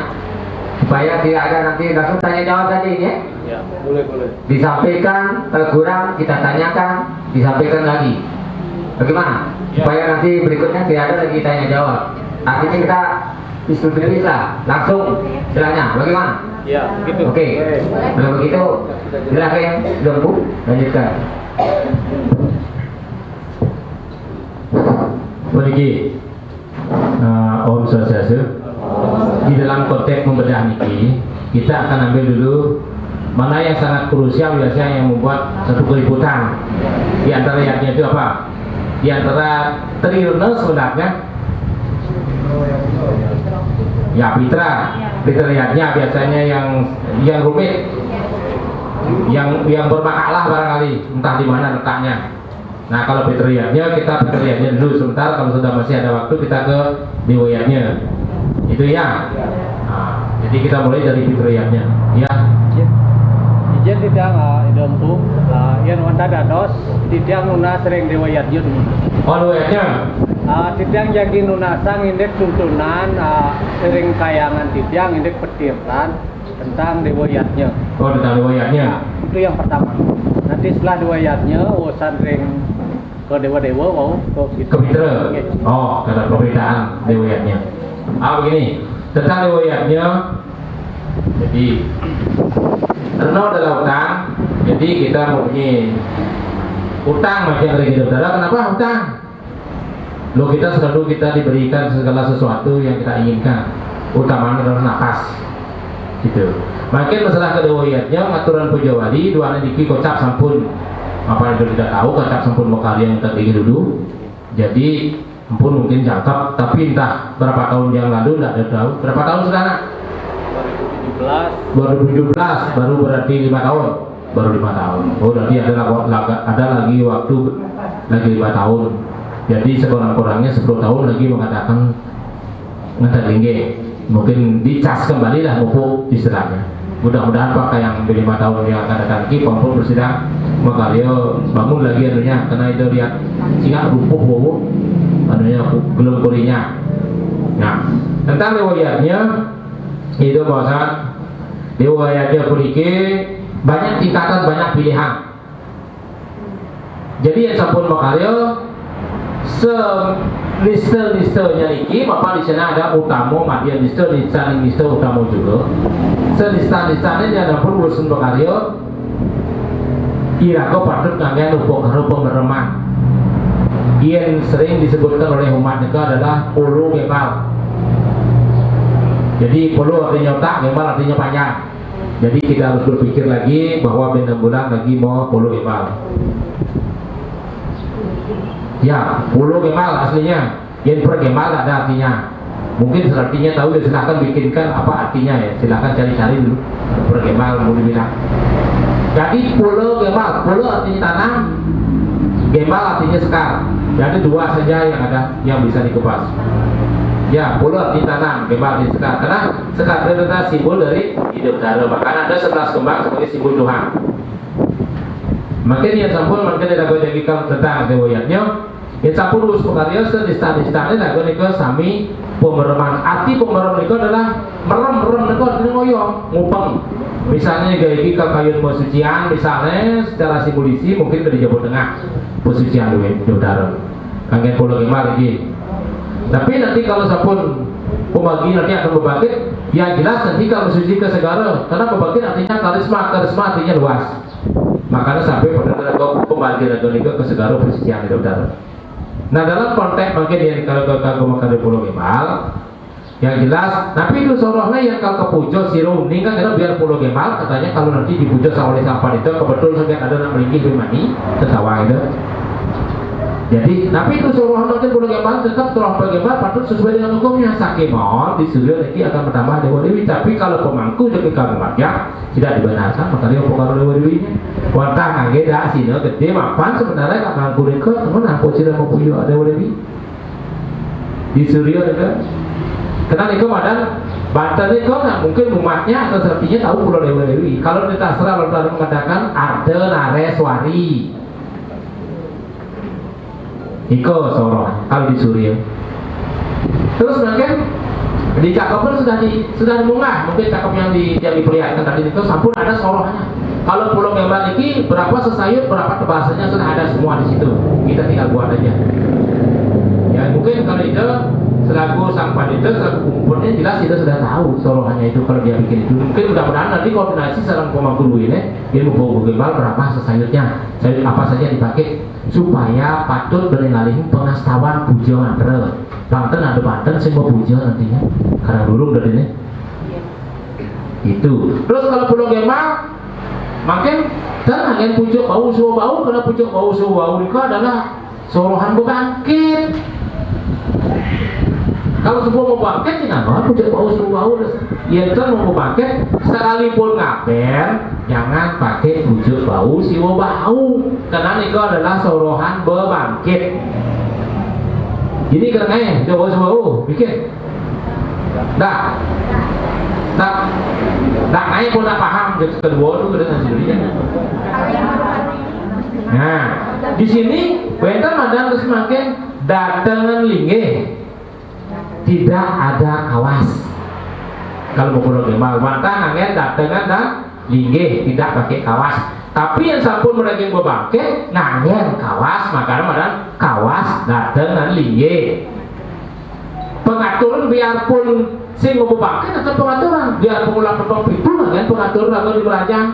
Supaya tidak ada nanti langsung tanya jawab saja ini ya. Ya, boleh. Disampaikan, kalau kurang kita tanyakan, disampaikan lagi. Bagaimana? Ya. Supaya nanti berikutnya tidak ada lagi tanya jawab. Artinya kita distribusi lah, langsung istilahnya. Bagaimana? Iya, gitu. Oke. Kalau begitu, silakan Gempu, lanjutkan. Begini, Om Swastiastu. Di dalam konteks membedah niki, kita akan ambil dulu mana yang sangat krusial biasanya yang membuat satu keributan. Di antara yatnya itu apa? Di antara triyuна sebenarnya ya Pitra yatnya biasanya yang rumit, yang bermasalah barangkali, entah di mana letaknya. Nah, kalau Pitra yatnya kita Pitra yatnya dulu sebentar, kalau sudah masih ada waktu kita ke Dewa yatnya. Itu ya. Nah, jadi kita mulai dari Pitra yatnya. Ya. Ijen tidak dompu, yang wanta dados, tidak nuna sering Dewa Yatnya dulu. Oh, Dewa yatnya. Tidak jadi nunasang indek tuntunan, sering kayangan tidak indek petirtan tentang Dewa Yatnya. Oh, tentang Dewa yatnya. Itu yang pertama. Nanti setelah Dewa Yatnya, wasan ring ke dewa-dewa mau ke Mitra. Oh, kata perbedaan riwayatnya. Begini, tentang riwayatnya. Jadi karena adalah utang, jadi kita mempunyai utang macam lagi saudara. Kenapa utang? Lo kita selalu kita diberikan segala sesuatu yang kita inginkan, utamanya adalah nafas. Gitu. Makin masalah kedewayatnya aturan puja wali dua niki kocap sampun apa itu tidak tahu kocap sampun makarya yang tadi dulu. Jadi ampun mungkin jangkap, tapi entah berapa tahun yang lalu tidak ada tahu. Berapa tahun sudah? 2017 baru berarti 5 tahun. Baru 5 tahun. Oh berarti ada lagi waktu lagi 5 tahun. Jadi sekurang-kurangnya 10 tahun lagi mengatakan ngetat tinggi. Mungkin dicas kembali lah pupuk istilahnya. Mudah-mudahan pakai yang 5 tahun yang akan datang lagi pampun bersidang makarya bangun lagi anunya, karena itu lihat singa rupuh pupuk anunya belum kurinya. Nah tentang riwayatnya itu bahasa riwayatnya puliki banyak tingkatan, banyak pilihan. Jadi yang sampun makarya lista-listanya iki bapak di sana ada utama madian lista utama juga. Selista-listanya ada pun urusan makarya kira kau patut nganggen upok karo pembereman. Yang sering disebutkan oleh umat itu adalah puluh gebal. Jadi puluh artinya otak, gebal artinya panjang. Jadi kita harus berpikir lagi bahwa benar bulan lagi mau puluh gebal. Ya, puluh gemal aslinya. Yang per gemal ada artinya. Mungkin artinya tahu ya silahkan bikinkan apa artinya ya. Silahkan cari-cari dulu. Per gemal mau dibilang. Jadi puluh gemal, puluh artinya tanam, gemal artinya sekar. Jadi dua saja yang ada yang bisa dikupas. Ya, puluh artinya tanam, gemal artinya sekar. Karena sekar itu adalah simbol dari hidup darah. Bahkan ada 11 kembang sebagai simbol Tuhan. Makin yang sampun makin tidak boleh jadikan tentang riwayatnya. Yang sampun urus pengarya sedista-distanya tidak boleh sami pemereman. Arti pemerem itu adalah merem itu artinya ngoyong, ngupeng. Misalnya gaya kayun pesucian, misalnya secara simbolisi mungkin dari Jawa Tengah pesucian Jawa Darat. Kangen pulau gemar lagi. Tapi nanti kalau sampun pembagi nanti akan berbagi, yang jelas nanti kalau suci ke segara, karena pembagi artinya karisma artinya luas. Makanya sampai pada pembagian agonika ke segala pesucian Jawa Darat. Nah dalam konteks mungkin yang kalau makan pulau gemal, yang jelas, tapi itu sorohnya yang kalau kepujo sirum ini kan karena biar pulau gemal katanya kalau nanti dipujo sama oleh sampah itu kebetulan sampai ada yang melingkih bimani tertawa itu. Jadi, tapi itu sorohnya nanti pulau gemal tetap soroh gemal patut sesuai dengan hukumnya. Sakimon disuruh nanti akan bertambah dewa dewi. Tapi kalau pemangku jadi kamu ya tidak dibenarkan maka dia pokal dewa dewinya. Wantah ngage dah sini gede mapan sebenarnya kalau pemangku itu namun aku tidak mau punya dewa dewi. Disuruh itu. Karena itu badan Banten itu nah, mungkin umatnya atau sepertinya tahu pulau dewa dewi. Kalau kita serah lalu mengatakan ada nareswari. Iko soroh kalau di Surya. Terus mungkin di cakapnya sudah dimunggah, mungkin cakap yang diperlihatkan tadi itu sampun ada sorohnya. Kalau pulau Gembar ini berapa sesayut, berapa bahasanya sudah ada semua di situ. Kita tinggal buat aja. Ya mungkin kalau itu selaku sang panitia, selaku kumpulnya jelas kita sudah tahu sorohannya itu kalau dia bikin itu. Mungkin mudah-mudahan nanti koordinasi sarang pemangku ini dia mau Gembar berapa sesayutnya, sayut apa saja dipakai supaya patut berengalihin pengastawan puja mantra. Banten ada Banten saya mau puja nantinya karena dulu dari ini itu. Terus kalau pulau Gembar makin dan hanya pucuk bau suhu bau, karena pucuk bau suhu bau itu adalah sorohan bangkit. Kalau semua mau bangkit, kenapa pucuk bau suhu bau? Ya kan mau bangkit, sekalipun ngaben, jangan pakai pucuk bau suhu bau, karena itu adalah sorohan bangkit. Ini kerana coba suhu bikin. Dah. Tak naik pun tak paham kedua itu dengan sendirinya. Nah, di sini Benten ada semakin datangan linggih, tidak ada kawas. Kalau mau pulau Gembar, Benten angin datangan dan linggih tidak pakai kawas. Tapi yang sampun mereka bebangke ngangen kawas, makanya madan kawas dateng dan liye. Pengaturan biarpun sing mau bebangke atau pengaturan biar pengulang petong itu kan pengaturan atau di belajang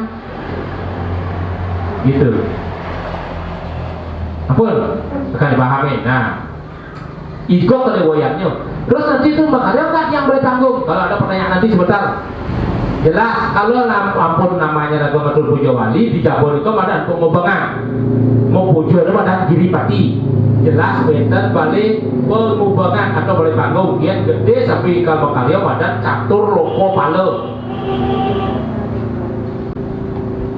gitu. Ampun, akan dipahami. Nah, iko kena wayangnya. Terus nanti itu makanya kan yang boleh tanggung. Kalau ada pertanyaan nanti sebentar. Jelas kalau ampun namanya Raga Matul Pujo Wali di Jabon itu ada pengubangan mau pujo itu ada giripati. Jelas benten balik pengubangan atau boleh tanggung yang gede sampai kalau karya pada catur loko pale.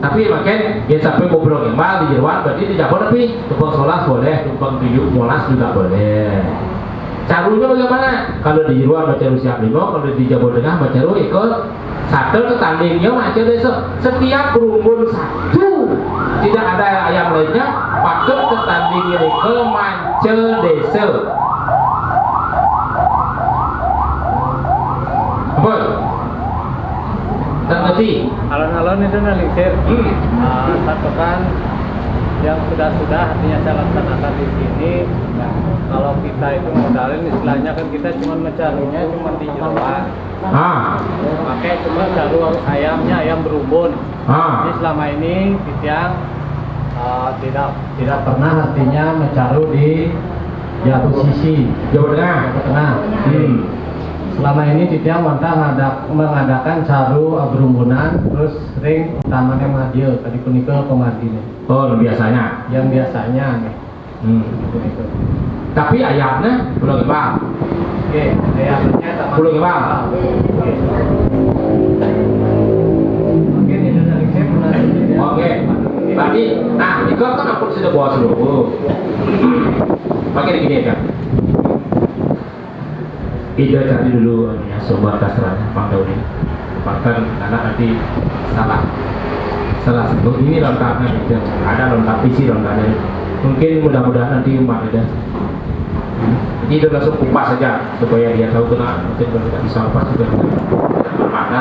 Tapi makin ya sampai ngobrol gembal di Jerwan berarti di Jabon tapi tumpang solas boleh, tumpang tujuh molas juga boleh. Carunya bagaimana? Kalau di Jerwan baca siap lima, kalau di Jabon Tengah baca ikut satu ketandingnya macam desa. Setiap rumpun satu tidak ada ayam lainnya pakai ketandingnya ke manca desa. Apa? Tak ngerti? Alon-alon itu nalisir. Satu kan yang sudah artinya saya laksanakan di sini. Nah, kalau kita itu modalin istilahnya kan kita cuma mencarinya cuma di jeroan. Makanya cuma cari ayamnya ayam berumbun. Jadi selama ini Titiang tidak pernah artinya mencari di jatuh sisi Jawa Tengah. Selama ini Titiang mengadakan caru berumbunan terus sering tamannya madiel tadi kunika pemadine. Oh, biasanya. Yang biasanya nih. Itu. Tapi ayamnya belum kebal. Oke, ayamnya taman. Belum kebal. Oke, ini dari saya pernah. Oke. Berarti, nah, itu kan aku sudah bawa seluruh. Pakai gini kan. Ida cari dulu ya, sumber kasarnya Bang Daudi. Bahkan anak nanti salah sebut ini lengkapnya gitu. Ada lengkap isi lengkapnya. Mungkin mudah-mudahan nanti umat ada. Jadi itu langsung kupas saja supaya dia tahu kena mungkin kalau tidak bisa kupas juga bermakna.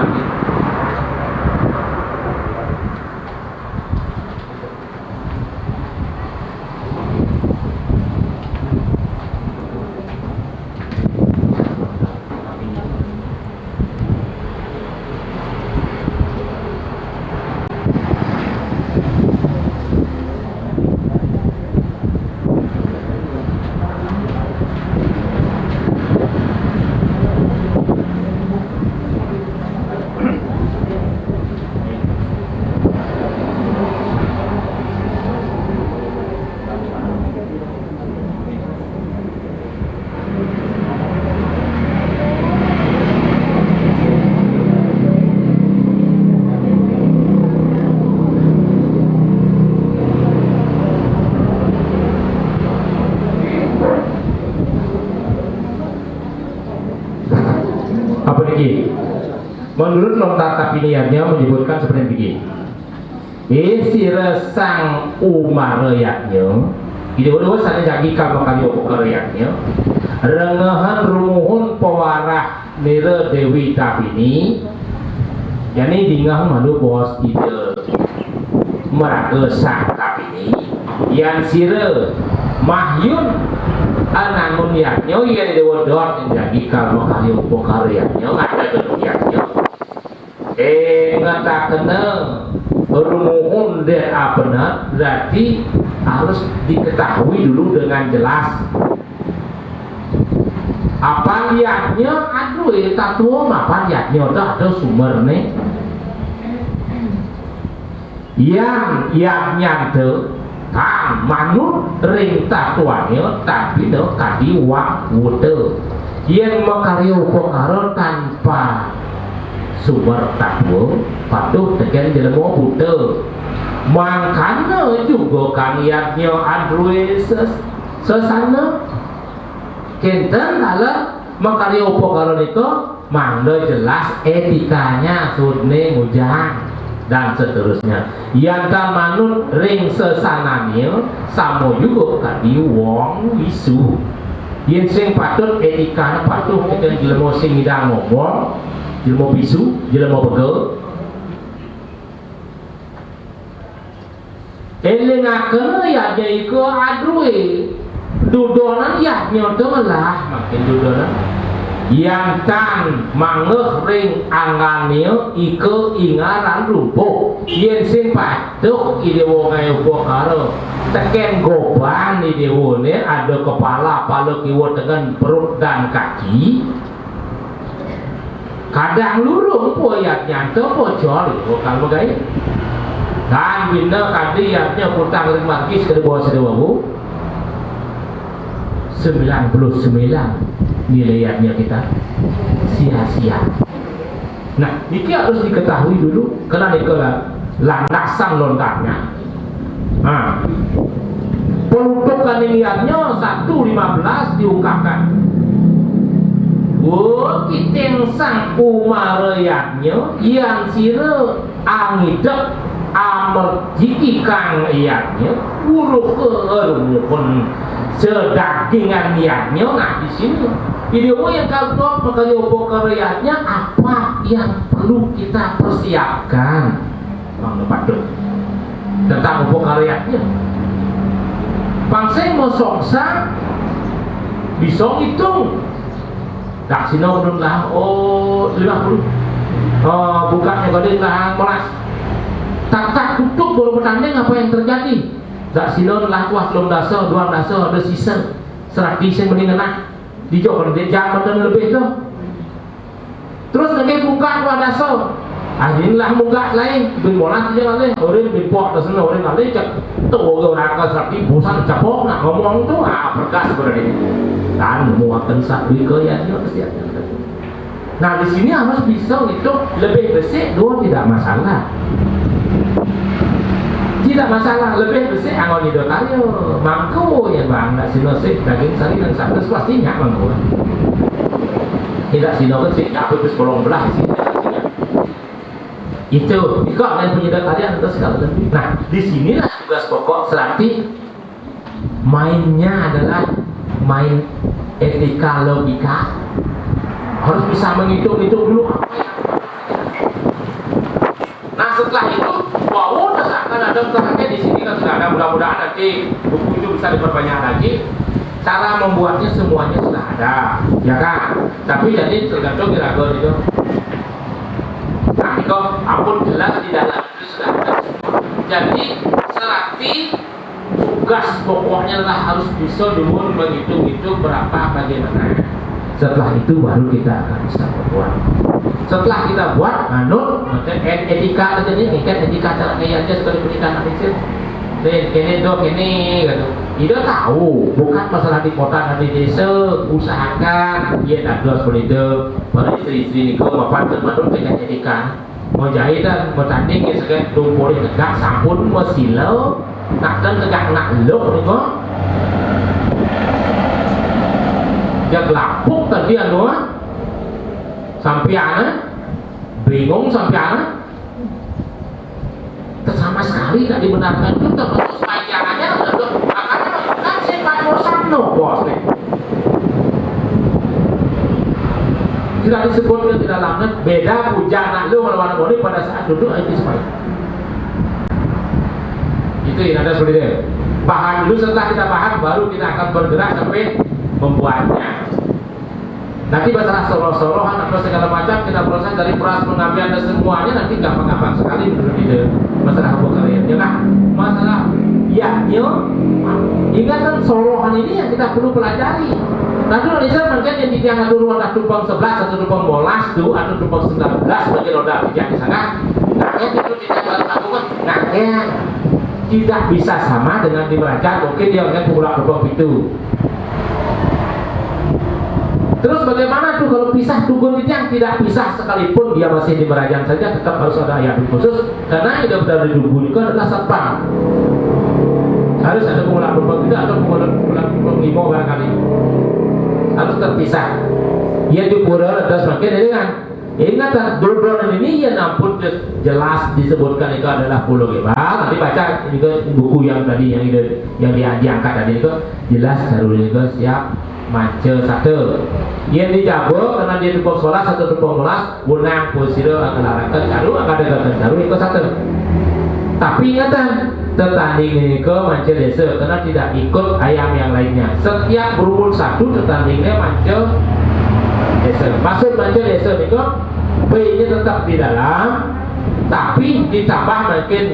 Menurut lontar kapiniannya menyebutkan seperti ini. Isi resang umarayaknya, itu berdua sana jagi kalau kali operayaknya. Rengahan rumuhun pewarah nira Dewi Tapini. Jadi dingah madu bos ide meraga sang Tapini. Yang sira mahyun anangun yaknya yang dewodor jadi kalau kali operayaknya ada keduniannya. Ngata kena rumuhun dia benar berarti harus diketahui dulu dengan jelas apa liatnya. Aduh tak tua apa liatnya ada sumber nih yang nyante kan manut ring tatuannya tapi do kadi wak wude yang makaryo pengaruh tanpa sumber takwa patuh tekan jelema buta. Makanya juga kaliannya android sesana kenten kalau makarya upakara itu mangga jelas etikanya sudne ngujang dan seterusnya. Yang manut ring sesananya sama juga kadi wong wisu yang sing patut etikanya patuh tekan jelema sing ngidang ngomong jelema bisu, jelema begel. elingakeun ayatnya ieu adrue dudonan ya nyoto lah makin dudonan yang tan mangeuh ring anganil ike ingaran rumpuk yen sing patuk idewo ngayo karo teken goban idewone ada kepala palu kiwa dengan perut dan kaki kadang lurung poyatnya teu bocor kalau gaya dan bina kadiyatnya putang ring markis ke bawah sedewamu 99 nilainya kita sia-sia. Nah, ini harus diketahui dulu karena ini landasan lontarnya. Nah, penutupan nilainya 1.15 diungkapkan. Kiteng sang umarayatnya yang sira angidep amerjiki kang iyatnya buruh keerumukun sedagingan niatnya. Nah di sini video yang kalau menyoba karyanya apa yang perlu kita persiapkan Bang Patut tentang apa karyanya bangsa mau songsa bisa hitung tak sino belum lah 50 bukanya gede lah molas tak tutup baru bertanding apa yang terjadi tak sino lah wah belum dasar dua dasar ada sisa serati yang meninggal dijauh dia jangan lebih tu terus lagi buka dua dasar lah muka lain bin molas dia kali orang bin pok dan sana orang kali cak tu orang kau serati bosan capok nak ngomong tu perkas berani dan muakan satu kaya dia nah di sini harus bisa itu lebih bersih dua tidak masalah lebih bersih angon hidup tayo mangko ya bang nak sinosik daging sari dan sabtu pastinya mangko tidak sinosik apa itu sepuluh belah sih itu ikut dan penyedap tadi atau segala lebih. Nah di sinilah tugas pokok serati mainnya adalah main etika logika harus bisa menghitung-hitung dulu apa yang nah setelah itu wow akan ada terakhir di sini kan sudah ada mudah-mudahan nanti buku itu bisa diperbanyak lagi cara membuatnya semuanya sudah ada ya kan tapi jadi tergantung kira-kira itu nah kok ampun jelas di dalam itu sudah ada jadi serati tugas pokoknya lah harus bisa dulu menghitung-hitung berapa bagaimana setelah itu baru kita akan bisa membuat setelah kita buat manut etika jadi ikan etika cara kayaknya seperti pernikahan itu ini dok ini gitu tidak tahu bukan masalah di kota dan di desa usahakan ya ada seperti itu pada istri-istri ini kau mapan termanut dengan etika mau jahit dan mau tanding ya sekarang tumpul tegak sampun mau silau nak dan tegak nak luk nih kok dia lapuk tadi anu sampai anak bingung sampai anak sama sekali tidak dibenarkan itu termasuk sepanjangannya makanya kan sifat bosan bos nih tidak disebutkan di dalamnya beda puja anak lu melawan boni pada saat duduk itu sepanjang itu yang ada seperti itu paham dulu setelah kita paham baru kita akan bergerak sampai membuatnya nanti masalah soroh-sorohan atau segala macam kita proses dari proses pengambilan dan semuanya nanti gampang-gampang sekali menurut ide masalah kalian ya kan masalah yaknya ingatan sorohan ini yang kita perlu pelajari nanti Indonesia mungkin yang tiang atau ruang tumpang 11 atau tumpang 12 tuh atau tumpang 19 sebagai roda pijak di sana nah itu tidak harus lakukan nah tidak bisa sama dengan di Meraja mungkin dia akan pulang tumpang itu terus bagaimana tuh kalau pisah tugun itu yang tidak pisah sekalipun dia masih di Merajang saja tetap harus ada ayat khusus karena hidup dari tugun itu adalah satpam harus ada pengulang tumpang itu atau pengulang tumpang limo barangkali harus terpisah ia di pura atas makin ini kan ingatan dodoran ini ya ampun jelas disebutkan itu adalah pulau Gebang nanti baca juga buku yang tadi yang diangkat tadi itu jelas harus juga siap mace satu yang dijabuk karena dia tumpang sholat satu tumpang molas bunang pusiro akan arahkan caru akan ada caru itu satu tapi ingatan Tertanding ini ke manca desa karena tidak ikut ayam yang lainnya. Setiap berumpun satu tertandingnya manca desa. Maksud manca desa itu B-nya tetap di dalam, tapi ditambah mungkin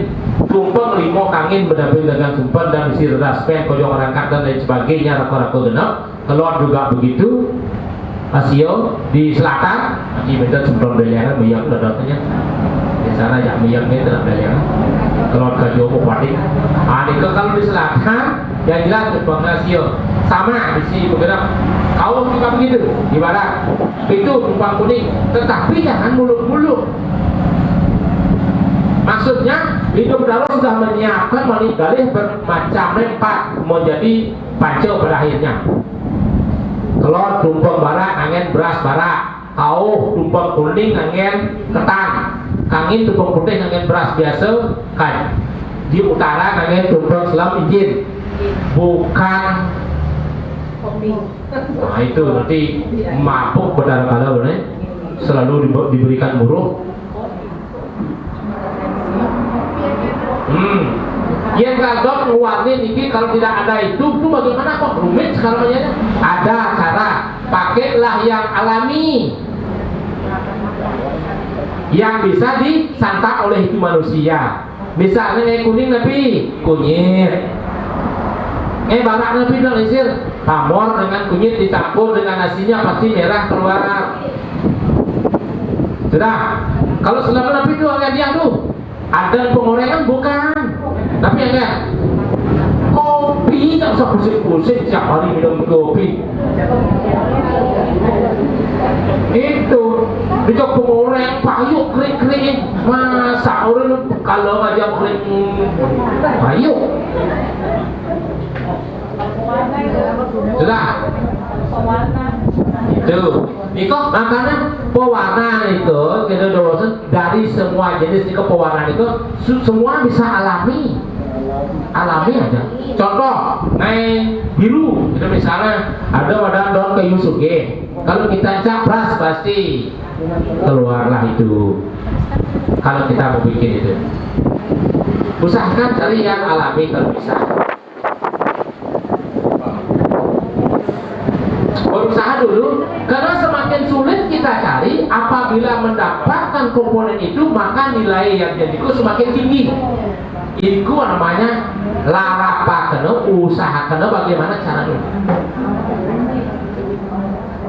tumpeng limo kangin berdamping dengan sumpen dan isi raspen kojong rangkat dan lain sebagainya rako-rako genap. Keluar juga begitu. Asio di selatan, nanti minta sumpen beliangan minyak udah datanya. Di sana ya minyaknya tidak beliangan. Keluar ke Jowo Padi. Kalau di selatan yang jelas tumpeng asio sama di sini bergerak. Kau juga begitu di barat. Itu tumpang kuning, tetapi jangan muluk-muluk. Maksudnya hidup dalam sudah menyiapkan menigalih bermacam tempat menjadi panco pada akhirnya. Telur tumpeng barak angin beras barak, kau tumpeng kuning angin ketan, kangin tumpeng putih angin beras biasa kan. Di utara angin tumpeng selam injin, bukan. Nah itu nanti mabuk berdarah-darah benar, selalu diberikan muruh. Yang kagak ngeluarin ini kalau tidak ada itu bagaimana kok rumit sekarang aja? Ada cara, pakailah yang alami yang bisa disantap oleh itu manusia. Misalnya kuning tapi kunyit, barak tapi lisir, pamor dengan kunyit dicampur dengan nasinya pasti merah keluar. Sudah, kalau selama nabi itu agak dia tuh ada pengorengan bukan, tapi enggak kopi tak usah pusing-pusing tiap hari minum kopi. Itu dijok pengoreng payuk kering-kering masa orang kalau ngajak kering payuk sudah itu Niko makanya pewarna itu kita dosen dari semua jenis itu pewarna itu semua bisa alami aja. Contoh main biru itu misalnya ada wadah daun kayu suge, kalau kita capras pasti keluarlah itu. Kalau kita mau bikin itu usahakan cari yang alami kalau bisa. Berusaha dulu, karena semakin sulit kita cari, apabila mendapatkan komponen itu maka nilai yang jadiku semakin tinggi. Itu namanya larapakana, usahakan bagaimana caranya.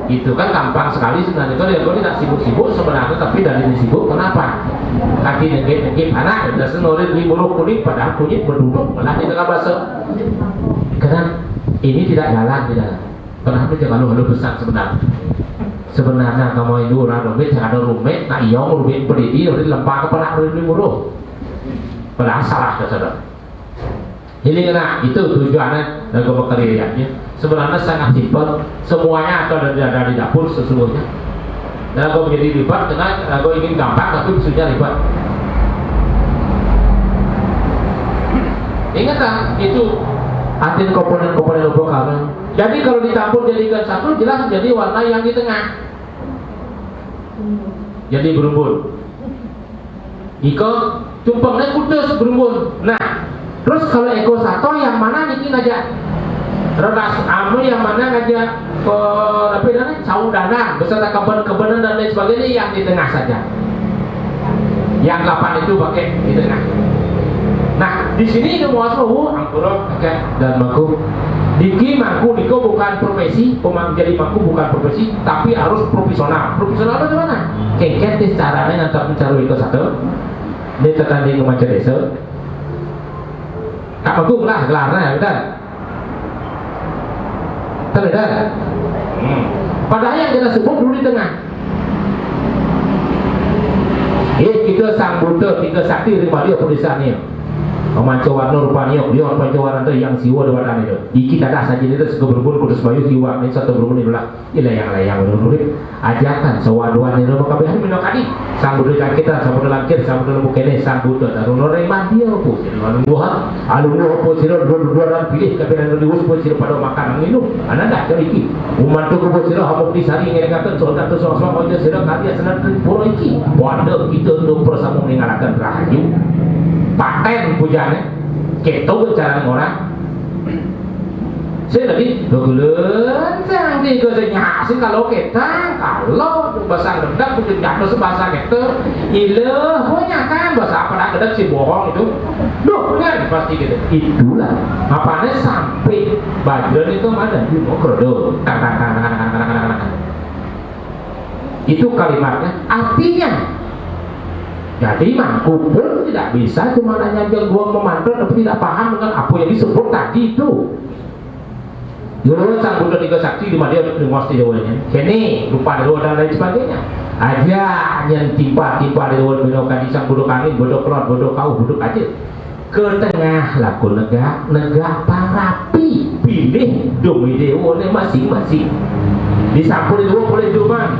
Itu kan gampang sekali sebenarnya. Kalau tidak sibuk-sibuk sebenarnya, tapi dari sibuk kenapa? Kaki nenggit anak, dan senorit di buruk kulit, padahal kunyit berduduk malah di tengah bakso. Karena ini tidak jalan, tidak. Kenapa jangan lu besar sebenarnya kamu itu orang rumit jangan ada rumit nak iya rumit berdiri dari lempar ke penak rumit muruh padahal salah saudara. Jadi kena itu tujuannya dan kebekerjaannya sebenarnya sangat simpel, semuanya ada di dapur sesungguhnya. Dan aku menjadi ribet karena aku ingin gampang tapi maksudnya ribet. Ingat kan itu artinya komponen-komponen lokal. Jadi kalau dicampur jadikan satu jelas jadi warna yang di tengah. Jadi berumpun. Iko tumpengnya kutus berumpun. Nah, terus kalau eko satu yang mana niki ngajak? Renas anu yang mana ngajak ke apa namanya? Caudana beserta kebun-kebunan dan lain sebagainya yang di tengah saja. Yang 8 itu pakai di tengah. Nah, di sini ilmu asrohu angkuro dan maku. Diki mangku niko bukan profesi, jadi mangku bukan profesi, tapi harus profesional. Profesional bagaimana? Keket caranya nanti mencari itu satu. Ini tertanding ke desa. Kak mangku lah gelarnya, betul? Betul. Padahal yang kita sebut dulu di tengah. Kita sang Buddha tiga sakti lima dia tulisannya. Pemancawarna rupanya dia pancawarna yang siwa di wadah itu. Iki tak ada saja itu sekeberbun kudus bayu siwa ini satu berbun itu lah. Inilah yang layang menurut ajakan sewaduan itu makabihan minokadi. Sang Buddha kita, sang Buddha langkir, sang Buddha mukene, sang Buddha taruh reman dia pun. Jadi alun dua pun siro dua dan pilih kabinan dius pun siro pada makan minum. Anak dah jadi iki. Umat tu pun siro hamuk disari ngeringakan soal tu soal aja siro karya senang puro iki. Wadah kita untuk bersama meninggalkan rahayu. Paten pujane Keto cara orang. Saya tadi dogulen cantik ke senya sih kalau kita kalau bahasa gedek mungkin jatuh sebahasa kita ilah punya kan bahasa apa nak gedek sih bohong itu duh kan pasti gitu itulah apanya sampai badan itu mana di mau kerodo itu kalimatnya artinya jadi mangku pun tidak bisa cuma hanya gangguan memantul tapi tidak paham dengan apa yang disebut tadi itu. Dulu sang Buddha tiga sakti di mana dia mesti jawabnya. Kini rupa dewa dan lain sebagainya. Aja yang timpa dewa menokan di sang Buddha kami, Buddha kelot, Buddha kau, Buddha aja. Ke tengah laku negak parapi pilih demi dewa masing-masing. Disampul dewa boleh cuma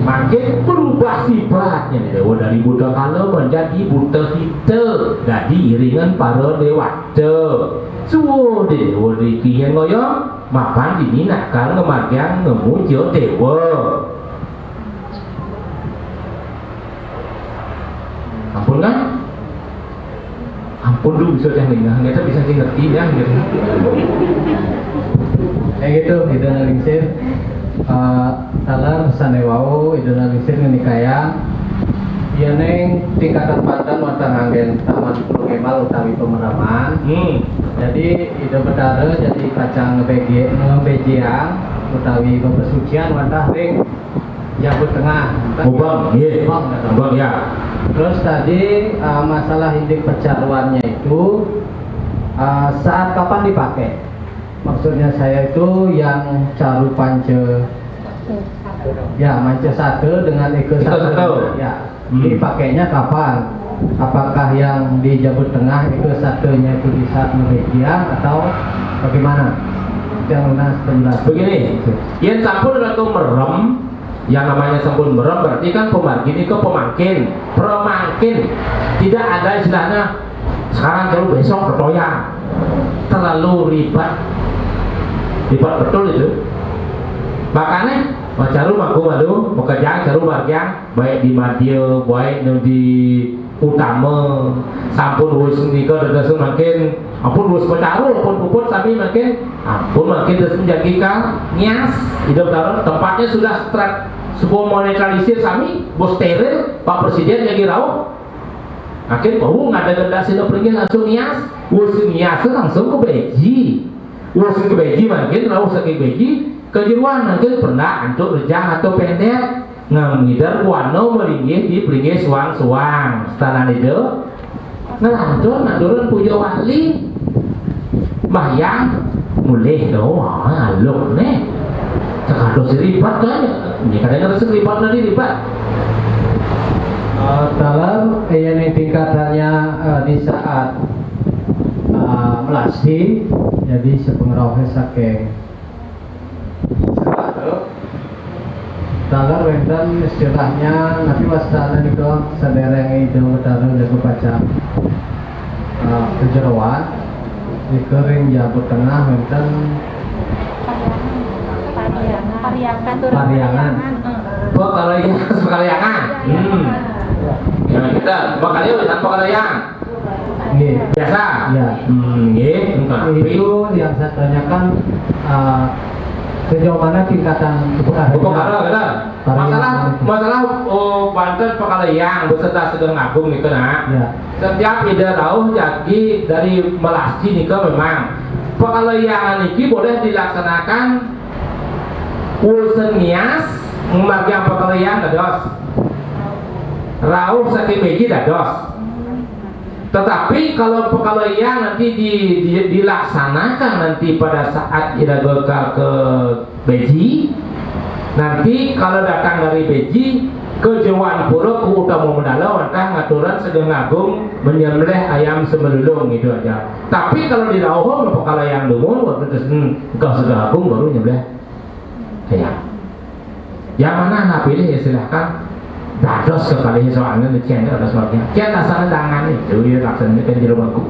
makin berubah sifatnya dewa dari Buddha kala menjadi Buddha kita. Jadi iringan para dewata. Suwo dewa rikinya ngoyong mapan diminatkan ngemagian ngemuncul dewa ampun kan? Ampun dulu bisa yang lingah kita bisa ngerti ya gitu kayak gitu analisir dalam sanewau analisir menikaya ya neng tingkatan pantan wonten anggen taman Pulau Kemal utawi pemeraman. Jadi ide betara jadi kacang ngebejiang utawi bepesucian wantah ring Jawa Tengah. Mubang, iya, mubang ya. Terus tadi masalah indik percaruannya itu saat kapan dipakai? Maksudnya saya itu yang caru pance ya manca satu dengan eke satu ya dipakainya kapan? Apakah yang di Jawa Tengah itu satunya itu di saat media atau bagaimana? Yang lunas jelas. Begini, yang campur atau merem, yang namanya sampun merem berarti kan pemargin itu pemangkin, tidak ada istilahnya sekarang kalau besok ketoyang, terlalu ribet betul itu. Makanya caru malu bekerja caru margian baik di media baik di utama sampun wis nika dados makin ampun wis pecaru ampun puput sami makin ampun makin terus menjaga nias hidup dalam tempatnya sudah sebuah monetralisir sami bos steril Pak Presiden lagi rawuh makin bau ngada genda sino pergi langsung nias langsung ke beji makin rawuh saking beji kejeruan makin pernah antuk rejang atau pendek ngamidar wano melinggih di pelinggih suang-suang setelah itu ngelantur punya wali bayang mulih doang aluk nih sekadus ribet kan ya kadang-kadang ribet nanti ribet dalam yang tingkatannya di saat melasti jadi sepengaruhnya saking dalam wenten istilahnya nanti wasana itu sedereng itu dalam jago baca kejeruan di kering Jawa Tengah wenten pariangan pekaliangan ya kita bakalnya udah pekalian biasa ya itu yang saya tanyakan sejauh mana tingkatan masalah Banten Pekaliang beserta Sedang Agung nih kena setiap ide rauh jadi dari Melasti nih memang Pekaliangan ini boleh dilaksanakan ulsen nias membagian Pekaliang dados rauh sakit beji dados. Tetapi kalau Pekalian nanti dilaksanakan nanti pada saat ida bekal ke beji, nanti kalau datang dari beji ke Jawan Pura ke Utama Mandala wantah ngaturan Sedang Agung menyembelih ayam semelulung itu aja. Tapi kalau di Rauhong Pekalian dumul waktu itu ke Sedang Agung baru nyembelih ayam. Yang mana nak pilih ya silahkan. Dados sekali soalnya di channel ada sebagainya. Kita sana tangan itu ya laksanakan di rumahku.